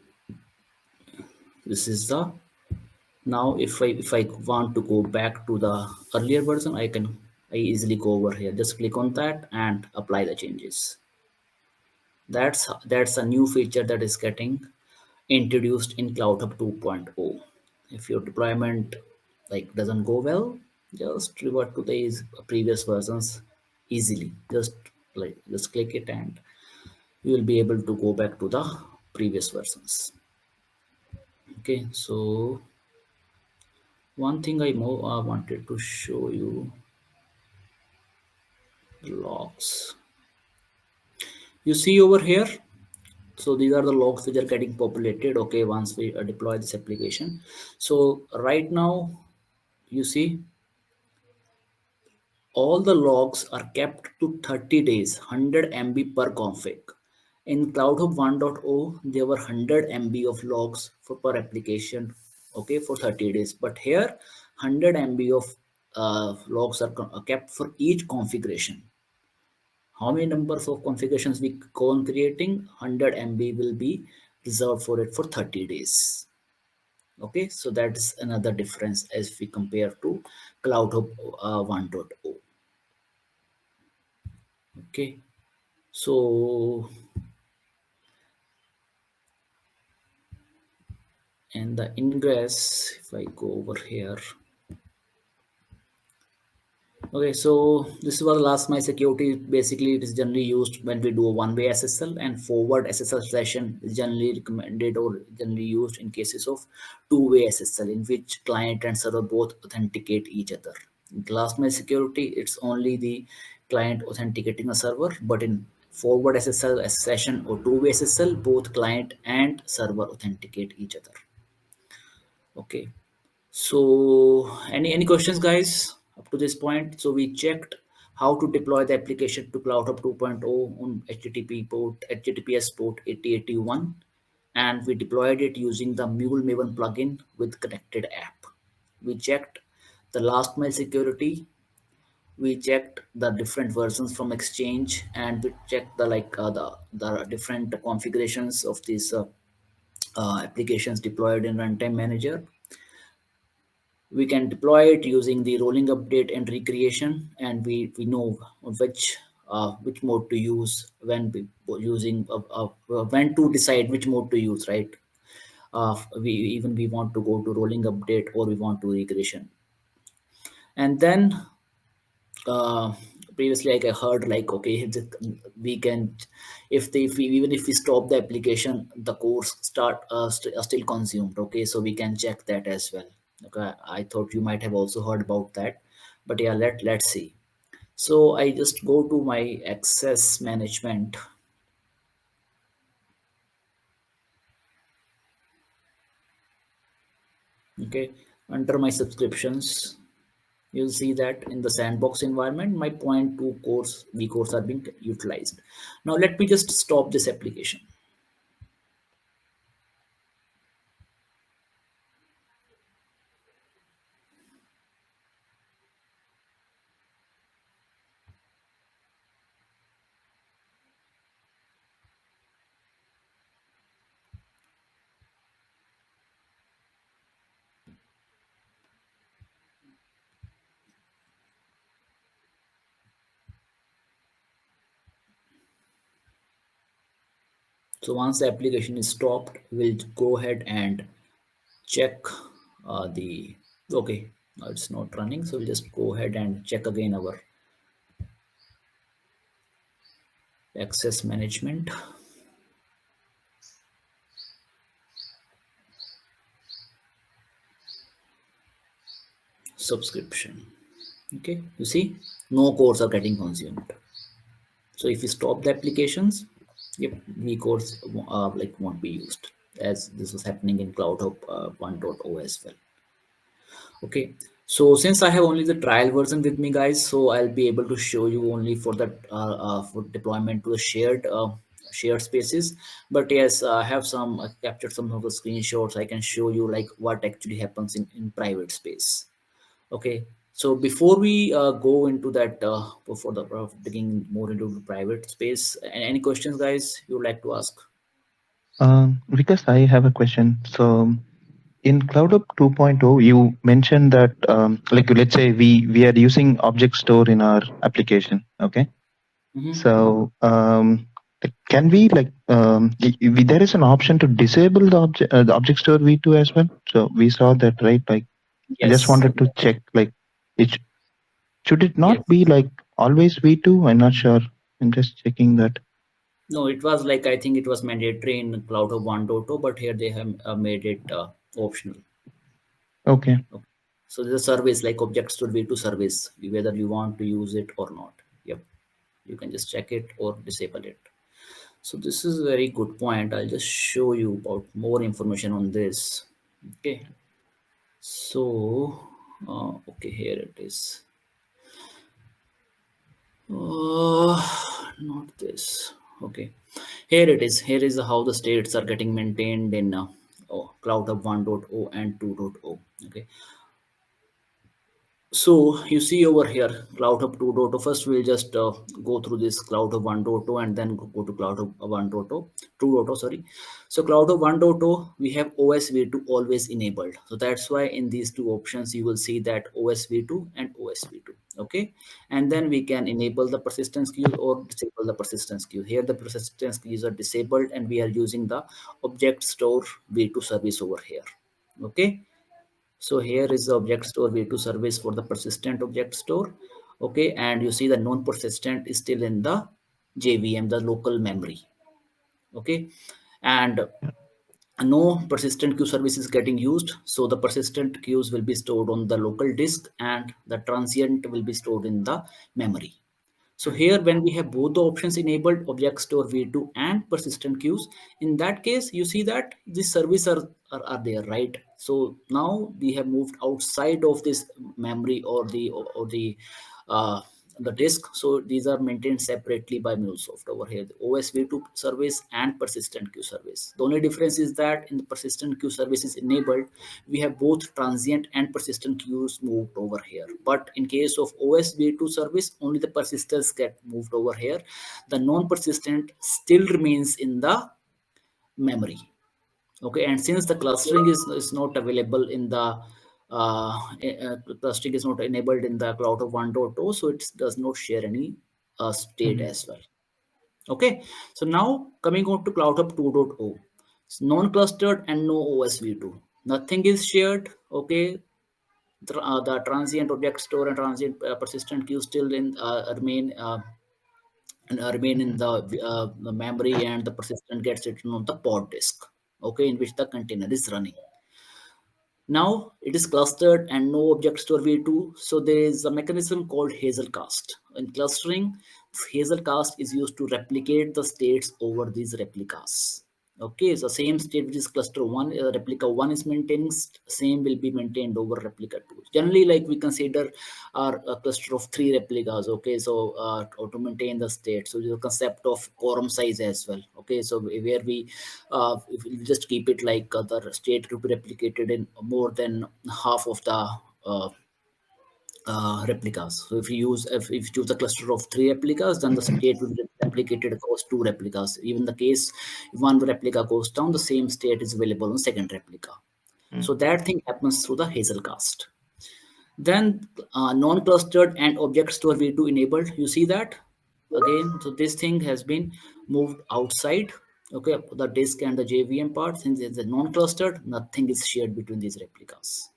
this is the now if I want to go back to the earlier version, I easily go over here. Just click on that and apply the changes. That's a new feature that is getting introduced in Cloud Hub 2.0. If your deployment like doesn't go well, just revert to the previous versions easily. Just click it and you will be able to go back to the previous versions. Okay, so one thing I wanted to show you the logs. You see over here. So these are the logs which are getting populated. Okay, once we deploy this application. So right now, you see all the logs are kept to 30 days, 100 MB per config. In Cloud Hub 1.0, there were 100 MB of logs per application, okay, for 30 days. But here, 100 MB of logs are kept for each configuration. How many numbers of configurations we go on creating? 100 MB will be reserved for it for 30 days. Okay, so that's another difference as we compare to Cloud Hub 1.0. Okay, so and the ingress, if I go over here. Okay, so this was last mile security. Basically, it is generally used when we do a one-way SSL, and forward SSL session is generally recommended or generally used in cases of two-way SSL, in which client and server both authenticate each other. In last mile security, it's only the client authenticating a server, but in forward SSL session or two-way SSL, both client and server authenticate each other. Okay. So any questions, guys, up to this point? So we checked how to deploy the application to Cloud Hub 2.0 on HTTPS port 8081, and we deployed it using the Mule Maven plugin with connected app. We checked the last mile security. We checked the different versions from Exchange, and we checked the different configurations of these applications deployed in Runtime Manager. We can deploy it using the rolling update and recreation, and we know which mode to use when using when to decide which mode to use, right? We want to go to rolling update or we want to recreation. And then uh, previously like I heard like, okay, we can, even if we stop the application, the cores are still consumed. Okay, so we can check that as well. Okay, I thought you might have also heard about that, but yeah, let's see. So I just go to my access management. Okay, under my subscriptions, you'll see that in the sandbox environment, my point 2 cores, vcores are being utilized. Now let me just stop this application. So once the application is stopped, we'll go ahead and check the, okay, now it's not running. So we'll just go ahead and check again our access management subscription. Okay, you see, no codes are getting consumed. So if you stop the applications, yep, the codes like won't be used, as this was happening in Cloud Hub 1.0 as well. Okay, so since I have only the trial version with me, guys, so I'll be able to show you only for the for deployment to the shared spaces. But yes, I have some captured some of the screenshots. I can show you like what actually happens in private space. Okay, so before we go into that, before the digging more into the private space, any questions, guys, you would like to ask? Because I have a question. So in CloudUp 2.0, you mentioned that like let's say we are using object store in our application. Okay. Hmm. So like, can we like there is an option to disable the object store v2 as well. So we saw that, right? Like I just Yes. wanted to check like it should it Yes. not be like always v2? I'm not sure. I'm just checking that. No, it was like I think it was mandatory in Cloud Hub 1.0, but here they have made it optional. Okay. Okay. So there's a service like objects to be to service, whether you want to use it or not. Yep. You can just check it or disable it. So this is a very good point. I'll just show you about more information on this. Okay. So, okay, here it is. Not this. Okay, here it is. Here is how the states are getting maintained in Cloud Hub 1.0 and 2.0. Okay, so you see over here, Cloud Hub 2.0. First, we'll just go through this Cloud Hub 1.0 and then go to Cloud Hub 1.0, 2.0, sorry. So Cloud Hub 1.0, we have OSV2 always enabled. So that's why in these two options, you will see that OSV2 and OSV2. Okay. And then we can enable the persistence queue or disable the persistence queue. Here, the persistence queues are disabled and we are using the object store V2 service over here. Okay, so here is the object store v2 service for the persistent object store. Okay, and you see the non-persistent is still in the JVM, the local memory. Okay, and no persistent queue service is getting used. So the persistent queues will be stored on the local disk and the transient will be stored in the memory. So here, when we have both the options enabled, object store v2 and persistent queues, in that case, you see that these services are there, right? So now we have moved outside of this memory or the disk. So these are maintained separately by MuleSoft over here, the OSV2 service and persistent queue service. The only difference is that in the persistent queue service is enabled, we have both transient and persistent queues moved over here. But in case of OSV2 service, only the persistence get moved over here. The non-persistent still remains in the memory. Okay, and since the clustering is not available in the clustering is not enabled in the Cloud of 1.0, so it does not share any state Mhm. as well. Okay, so now coming on to Cloud Hub 2.0, it's non-clustered and no OSV2. Nothing is shared. Okay, the transient object store and transient persistent queue still remain remain in Mhm. the memory, and the persistent gets written on the pod disk. Okay, in which the container is running. Now it is clustered and no object store v2. So there is a mechanism called Hazelcast. In clustering, Hazelcast is used to replicate the states over these replicas. Okay, so same state which is cluster one, replica one is maintaining, same will be maintained over replica two. Generally, like we consider our cluster of three replicas. Okay, so to maintain the state. So the concept of quorum size as well. Okay, so where we if we just keep it like the state to be replicated in more than half of the uh, replicas. So if you choose a cluster of three replicas, then the state will be replicated across two replicas. Even the case if one replica goes down, the same state is available on second replica. So that thing happens through the Hazelcast. Then non-clustered and object store v2 enabled. You see that again. So this thing has been moved outside. Okay, the disk and the JVM part. Since it's a non-clustered, nothing is shared between these replicas.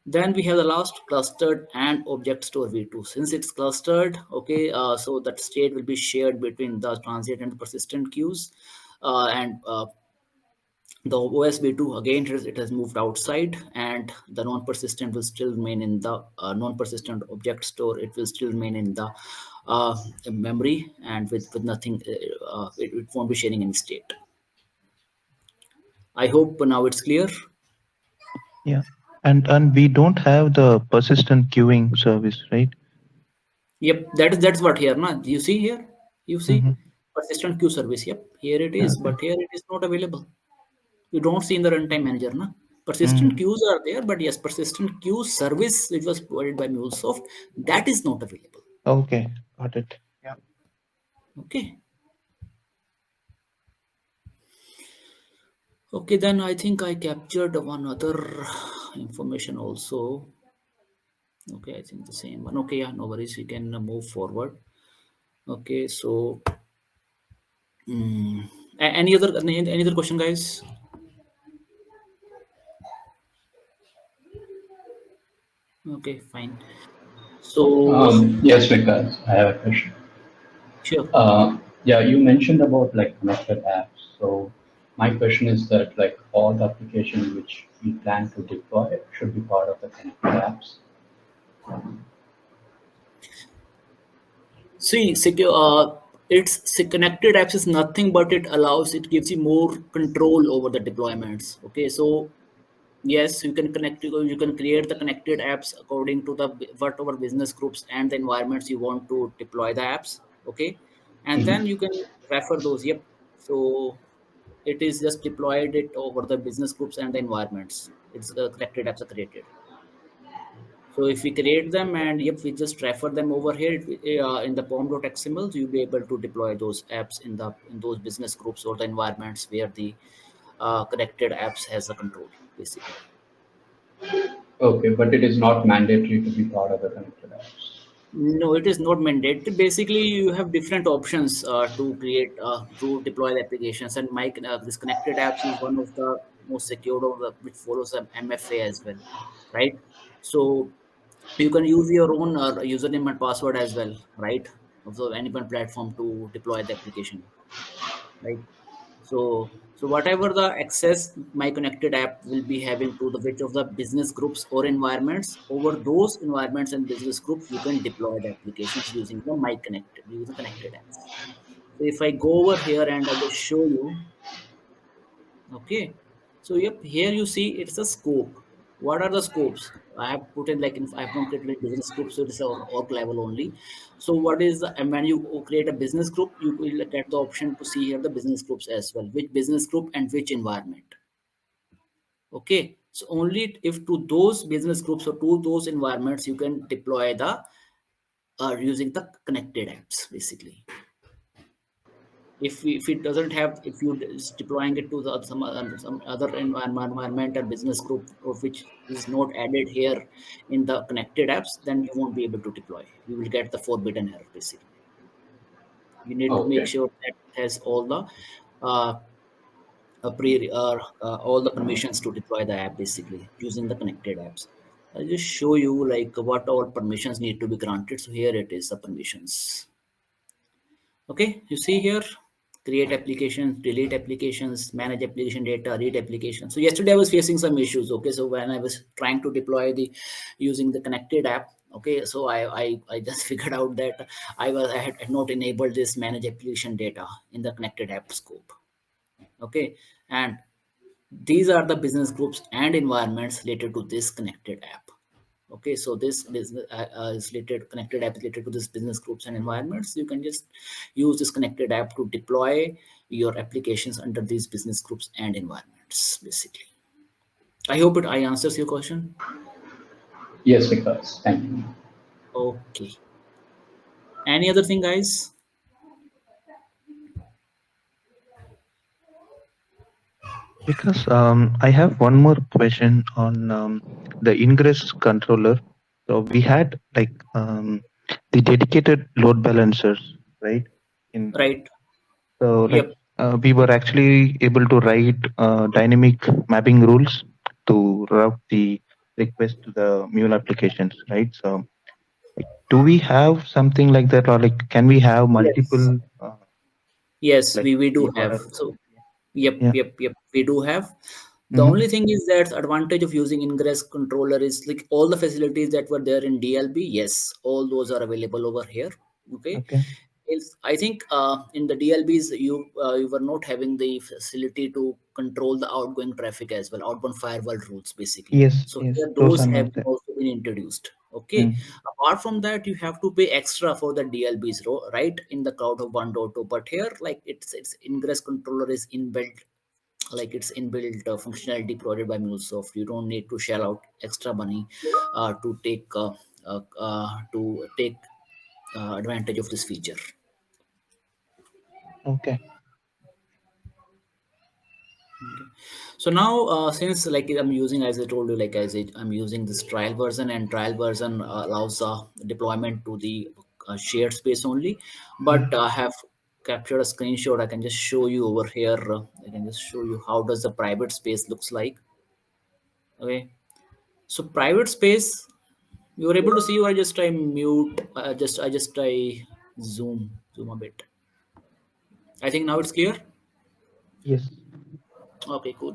Then we have the last clustered and object store v2. Since it's clustered, okay, so that state will be shared between the transient and the persistent queues, and The OSB2 again it has moved outside, and the non-persistent will still remain in the non-persistent object store. It will still remain in the memory, and with nothing, it won't be sharing any state. I hope now it's clear. Yeah. And we don't have the persistent queuing service, right? Yep, that's what here. Na, you see here, you see Mm-hmm. persistent queue service. Yep, here it is, Okay. but here it is not available. You don't see in the runtime manager. Na? Persistent Mm. queues are there, but yes, persistent queue service which was provided by MuleSoft, that is not available. Okay, got it. Yeah. Okay. Okay, then I think I captured one other information also. Okay, I think the same one. Okay, yeah, no worries. We can move forward. Okay, so any other question, guys? Okay, fine. So Yes, Vikas, I have a question. sure. Yeah, you mentioned about like connected apps. So my question is that like all the applications which we plan to deploy should be part of the connected apps. See, secure. Connected apps is nothing but it gives you more control over the deployments. Okay, so yes, you can create the connected apps according to the whatever business groups and the environments you want to deploy the apps. Okay, and then you can refer those. Yep. So it is just deployed it over the business groups and the environments. It's the connected apps are created. So if we create them and if we just refer them over here in the pom.xml, you'll be able to deploy those apps in those business groups or the environments where the connected apps has a control basically. Okay, but it is not mandatory to be part of the connected apps. No, it is not mandated. Basically, you have different options to deploy the applications, and this connected apps is one of the most secure of the which follows an MFA as well, right? So you can use your own username and password as well, right? Of the any one platform to deploy the application, right? So whatever the access my connected app will be having to the which of the business groups or environments, over those environments and business groups, you can deploy the applications using the my connected using connected apps. So if I go over here and I just show you, okay. So yep, here you see it's a scope. What are the scopes? I have put in like I have not created a business group, so it is our org level only. So what is the and when you create a business group, you will get the option to see here the business groups as well, which business group and which environment. Okay. So only if to those business groups or to those environments you can deploy the using the connected apps basically. If it doesn't have if you is deploying it to the some other environment or business group of which is not added here in the connected apps, then you won't be able to deploy. You will get the forbidden error basically. You need to make Okay. sure that it has all the uh, all the permissions to deploy the app basically using the connected apps. I'll just show you like what all permissions need to be granted. So here it is the permissions. Okay, you see here, create applications, delete applications, manage application data, read applications. So yesterday I was facing some issues. Okay, so when I was trying to deploy the using the connected app, okay, so I just figured out that I had not enabled this manage application data in the connected app scope. Okay, and these are the business groups and environments related to this connected app. Okay, so this business is related connected app is related to this business groups and environments. You can just use this connected app to deploy your applications under these business groups and environments basically. I hope it I answers your question. Yes, Vikas. Thank you. Okay, any other thing, guys? Because I have one more question on the ingress controller. So we had like the dedicated load balancers, right? In Right. so like Yep. we were actually able to write dynamic mapping rules to route the request to the Mule applications, right? So like, do we have something like that, or like can we have Yes. multiple Yes, like we do the have. order? So yep, Yeah. yep, yep. we do have. The Mm-hmm. only thing is that advantage of using ingress controller is like all the facilities that were there in DLB, yes, all those are available over here. Okay. Okay. I think in the DLBs you were not having the facility to control the outgoing traffic as well, outbound firewall rules basically. Yes, So yes, here those those are have not there. also been introduced. Okay. Mm. Apart from that, you have to pay extra for the DLBs, right, in the cloud of 1.2. But here, like it's ingress controller is inbuilt, like it's inbuilt functionality provided by MuleSoft. You don't need to shell out extra money to take advantage of this feature. Okay. So now, since like I'm using, as I told you, like I'm using this trial version, and trial version allows deployment to the shared space only. But Mm. I have captured a screenshot. I can just show you over here. I can just show you how does the private space looks like. Okay, so private space, you were able to see, or I just try mute. I zoom a bit. I think now it's clear. Yes. Okay, cool.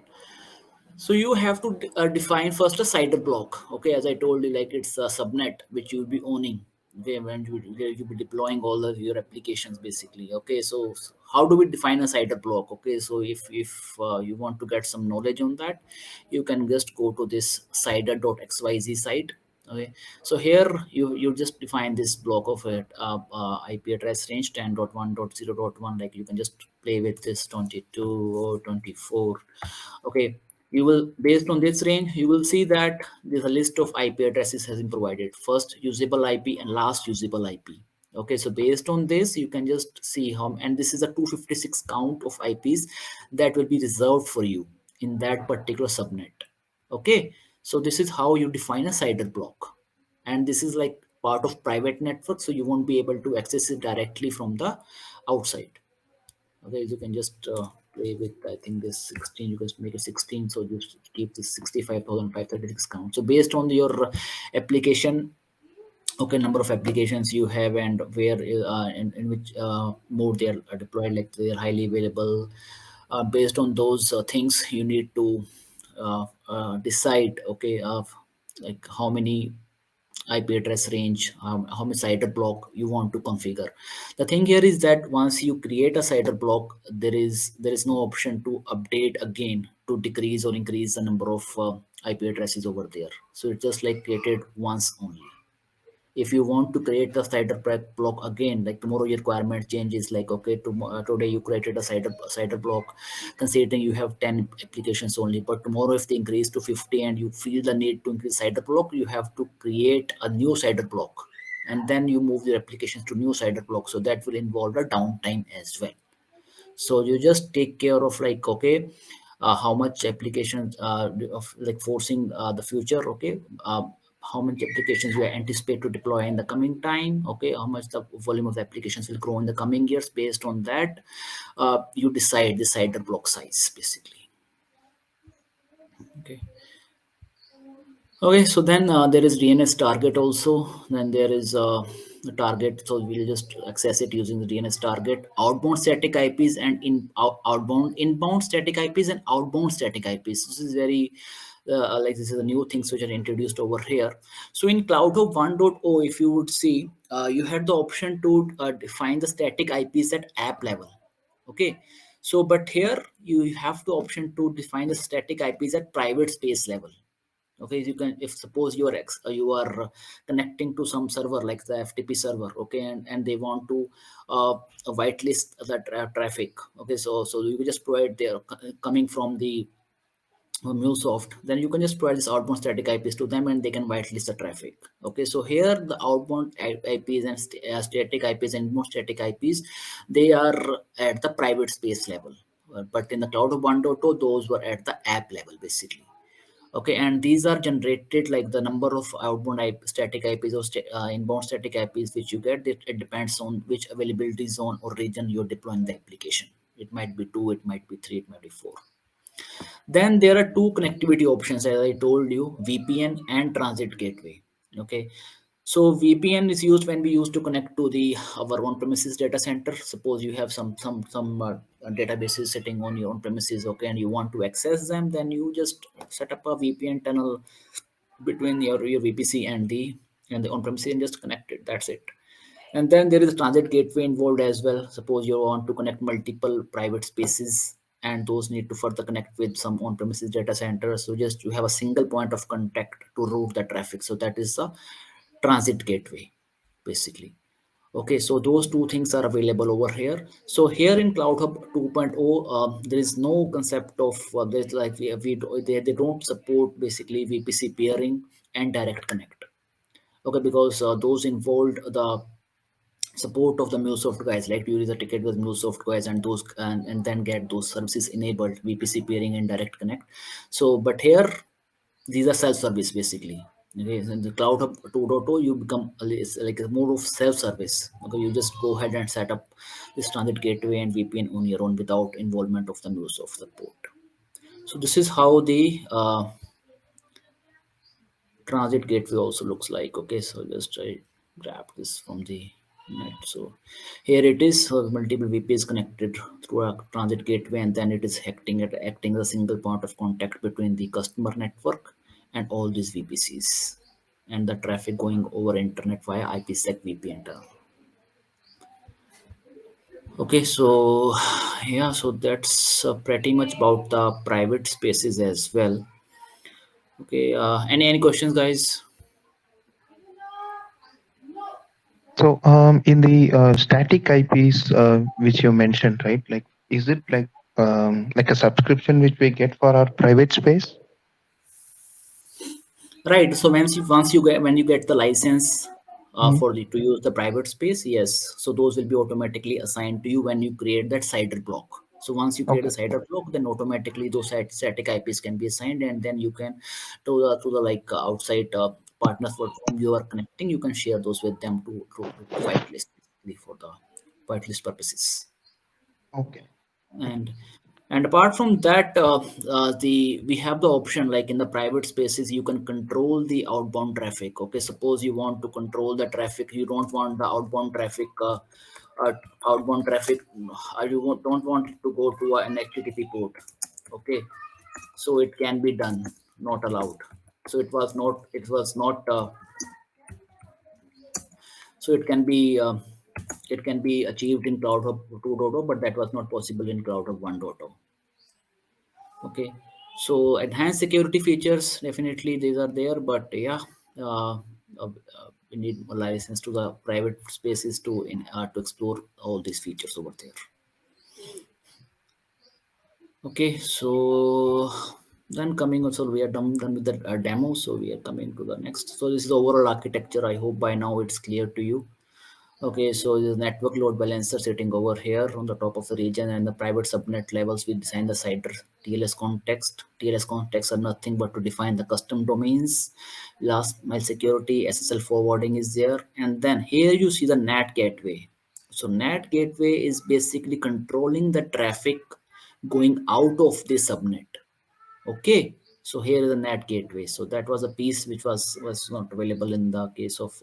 So you have to define first a CIDR block. Okay, as I told you, like it's a subnet which you'll be owning. Okay, when you'll be deploying all of your applications basically. Okay, so how do we define a CIDR block? Okay, so if you want to get some knowledge on that, you can just go to this CIDR.xyz site. Okay, so here you just define this block of it, IP address range 10.1.0.1. Like you can just play with this 22 or 24. Okay, you will, based on this range, you will see that there's a list of IP addresses has been provided, first usable IP and last usable IP. Okay, so based on this you can just see how, and this is a 256 count of IPs that will be reserved for you in that particular subnet. Okay, so this is how you define a CIDR block, and this is like part of private network, so you won't be able to access it directly from the outside. Okay, you can just play with, I think this 16, you can make it 16, so just keep this 65,536 count. So based on your application, okay, number of applications you have and where in which mode they are deployed, like they are highly available. Based on those things, you need to decide, okay, like how many IP address range, how many CIDR block you want to configure. The thing here is that once you create a CIDR block, there is no option to update again to decrease or increase the number of IP addresses over there. So it's just like created once only. If you want to create the block again, like tomorrow your requirement changes, like okay, today you created a cider block considering you have 10 applications only, but tomorrow if they increase to 50 and you feel the need to increase cider block, you have to create a new cider block, and then you move your applications to new cider block, so that will involve a downtime as well. So you just take care of like okay, how much applications of like forcing the future. Okay, how many applications you anticipate to deploy in the coming time. Okay, how much the volume of the applications will grow in the coming years. Based on that, you decide the cider block size basically. Okay. Okay, so then there is DNS target also. Then there is a target, so we'll just access it using the DNS target. Outbound static IPs and inbound static IPs and outbound static IPs. This is very like this is a new things which are introduced over here. So in CloudHub 1.0, if you would see, you had the option to define the static IPs at app level. Okay, so but here you have the option to define the static IPs at private space level. Okay, you can, if suppose you are you are connecting to some server like the FTP server, okay, and they want to whitelist the traffic. Okay, so you can just provide their coming from the MuleSoft, then you can just provide this outbound static IPs to them and they can whitelist the traffic. Okay, so here the outbound IPs and static IPs and inbound static IPs, they are at the private space level. But in the cloud of 1.0, those were at the app level basically. Okay, and these are generated like the number of outbound static IPs or inbound static IPs which you get. It depends on which availability zone or region you're deploying the application. It might be two, it might be three, it might be four. Then there are two connectivity options, as I told you, VPN and transit gateway. Okay, So VPN is used when we used to connect to the our on-premises data center. Suppose you have some databases sitting on your on-premises, okay, and you want to access them, then you just set up a VPN tunnel between your VPC and the on-premises and just connect it. That's it. And then there is a transit gateway involved as well. Suppose you want to connect multiple private spaces and those need to further connect with some on-premises data center. So just you have a single point of contact to route the traffic. So that is a transit gateway, basically. Okay, so those two things are available over here. So here in Cloud Hub 2.0, there is no concept of there's like they don't support basically VPC peering and direct connect. Okay, because those involved the support of the MuleSoft guys, like you use a ticket with MuleSoft guys and those and then get those services enabled, VPC peering and direct connect. So, but here these are self-service basically. Okay, in the Cloud Hub 2.0, you become it's like a more of self-service. Okay, you just go ahead and set up this transit gateway and VPN on your own without involvement of the MuleSoft support. So this is how the transit gateway also looks like. Okay, so just I grab this from the net. So here it is. So multiple VPs connected through a transit gateway, and then it is acting as a single point of contact between the customer network and all these VPCs and the traffic going over internet via IPsec VPN tunnel. Okay, so yeah, so that's pretty much about the private spaces as well. Okay, any questions, guys? So, in the static IPs which you mentioned, right? Like, is it like a subscription which we get for our private space? Right. So once you get when you get the license Mhm. for the to use the private space, yes. So those will be automatically assigned to you when you create that CIDR block. So once you create a Okay. CIDR block, then automatically those static IPs can be assigned, and then you can to the like outside partners for whom you are connecting, you can share those with them to whitelist basically for the whitelist purposes. Okay. Okay. And apart from that, the we have the option like in the private spaces you can control the outbound traffic. Okay, suppose you want to control the traffic, you don't want the uh, outbound traffic, don't want it to go to an HTTP port. Okay, so it can be done, not allowed. So it was not so it can be achieved in Cloud Hub 2.0, but that was not possible in Cloud Hub 1.0. Okay, so enhanced security features, definitely these are there, but yeah, we need a license to the private spaces to explore all these features over there. Okay, so then coming also we are done with the demo, so we are coming to the next. So this is the overall architecture. I hope by now it's clear to you. Okay, so the network load balancer sitting over here on the top of the region, and the private subnet levels we design the CIDR TLS context. TLS contexts are nothing but to define the custom domains. Last mile security, SSL forwarding is there, and then here you see the NAT gateway. So NAT gateway is basically controlling the traffic going out of the subnet. Okay, so here is the NAT gateway. So that was a piece which was not available in the case of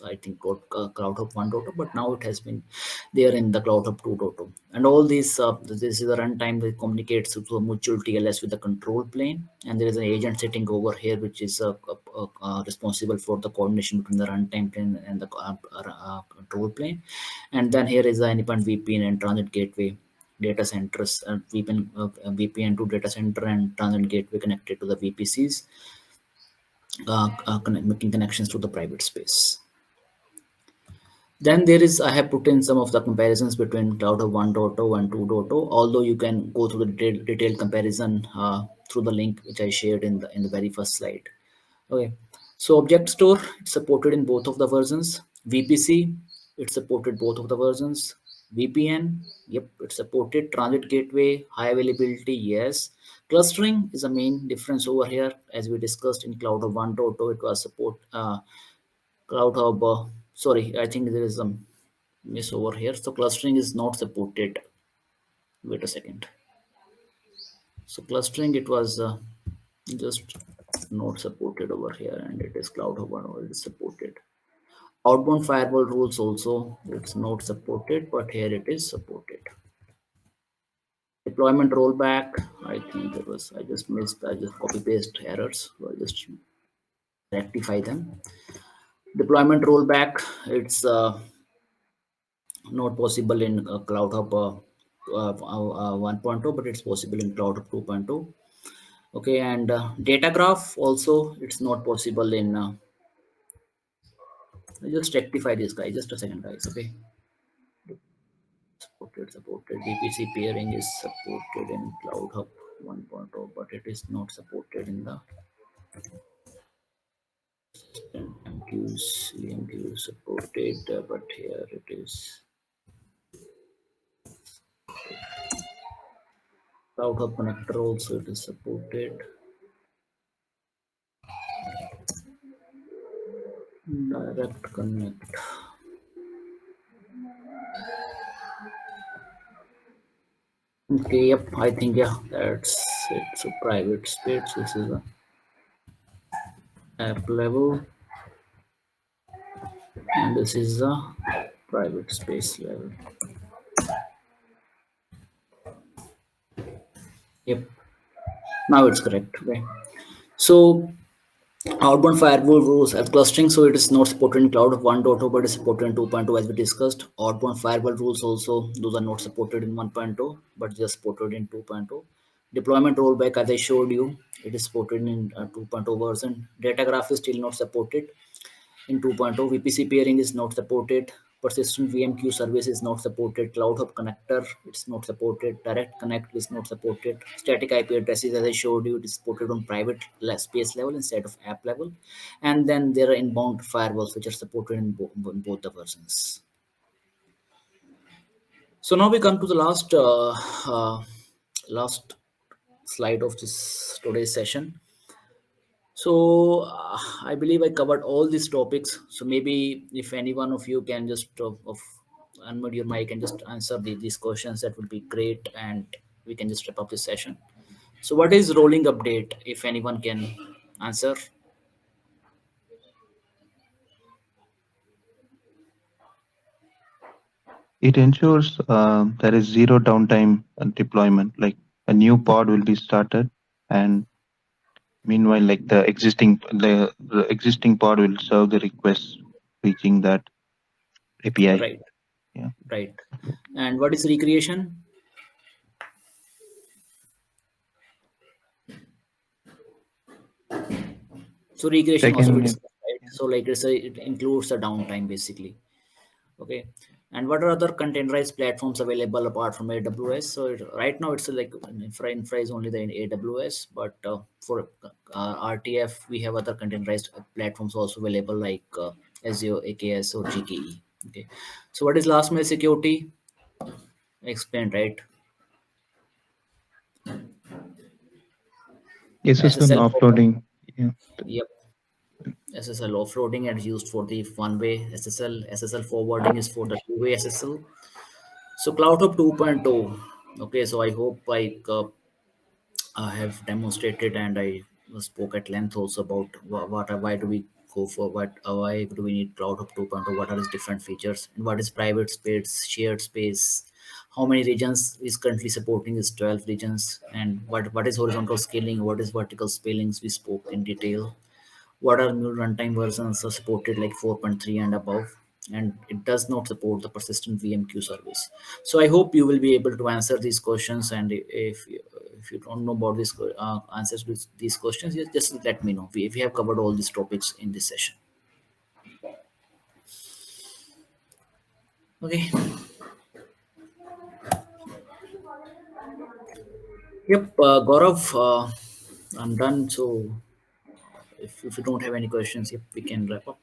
I think Cloud Hub 1.0, but now it has been there in the Cloud Hub 2.0. And all these this is the runtime that communicates to a mutual TLS with the control plane, and there is an agent sitting over here which is responsible for the coordination between the runtime plane and the control plane. And then here is the endpoint VPN and transit gateway data centers and VPN to data center and transit gateway connected to the VPCs, making connections to the private space. Then there is, I have put in some of the comparisons between Cloud Hub 1.0 and 2.0, although you can go through the detailed comparison through the link which I shared in the very first slide. Okay, so Object Store, it's supported in both of the versions. VPC, it supported both of the versions. VPN, yep, it's supported. Transit Gateway, high availability, yes. Clustering is the main difference over here. As we discussed in Cloud Hub 1.0, it was support Cloud Hub. Sorry, I think there is some miss over here. So clustering is not supported. Wait a second. So clustering, it was just not supported over here, and it is Cloud Hub 1.0 it is supported. Outbound firewall rules also, it's not supported, but here it is supported. Deployment rollback, I think there was, I just missed, I just copy paste errors, so I just rectify them. Deployment rollback, it's not possible in Cloud Hub 1.0, but it's possible in Cloud Hub 2.0. Okay, and data graph also, it's not possible in, I just rectify this guy, just a second guys, okay. Supported. VPC peering is supported in Cloud Hub 1.0, but it is not supported in the MQ supported, but here it is. Cloud Hub connector also it is supported. Direct connect. Okay, yep, I think yeah, that's it. So private space, this is a app level, and this is a private space level. Yep, now it's correct. Okay, so outbound firewall rules as clustering, so it is not supported in Cloud 1.0, but is supported in 2.0 as we discussed. Outbound firewall rules also, those are not supported in 1.0, but just supported in 2.0. Deployment rollback, as I showed you, it is supported in 2.0 version. Data graph is still not supported in 2.0. VPC peering is not supported. Persistent VMQ service is not supported. Cloud Hub connector, it's not supported. Direct connect is not supported. Static IP addresses, as I showed you, it is supported on private space level instead of app level. And then there are inbound firewalls which are supported in both the versions. So now we come to the last slide of this today's session. So I believe I covered all these topics. So maybe if any one of you can just unmute your mic and just answer these questions, that would be great, and we can just wrap up this session. So what is rolling update? If anyone can answer. It ensures there is zero downtime deployment. Like a new pod will be started, and meanwhile, like the existing pod will serve the request reaching that API. Right, Yeah. right. And what is recreation? So recreation also we Second, discussed, right? So like it includes the downtime basically. Okay, and what are other containerized platforms available apart from AWS? So right now it's like infra is only the AWS, but for RTF we have other containerized platforms also available like Azure, AKS, or GKE. Okay, so what is last mile security? Explained, right? SSL SSL for, offloading. Yeah. yep, SSL offloading and used for the one-way SSL. SSL forwarding is for the two-way SSL. So Cloud Hub 2.0. Okay, so I hope I have demonstrated and I spoke at length also about why do we go for why do we need Cloud Hub 2.0, what are its different features, and what is private space, shared space, how many regions is currently supporting is 12 regions, and what is horizontal scaling, what is vertical scalings, we spoke in detail. What are new runtime versions are supported like 4.3 and above, and it does not support the persistent VMQ service. So I hope you will be able to answer these questions, and if you don't know about these answers to these questions, just let me know. We have covered all these topics in this session. Okay. Yep, Gaurav, I'm done. So if you don't have any questions, yep, we can wrap up.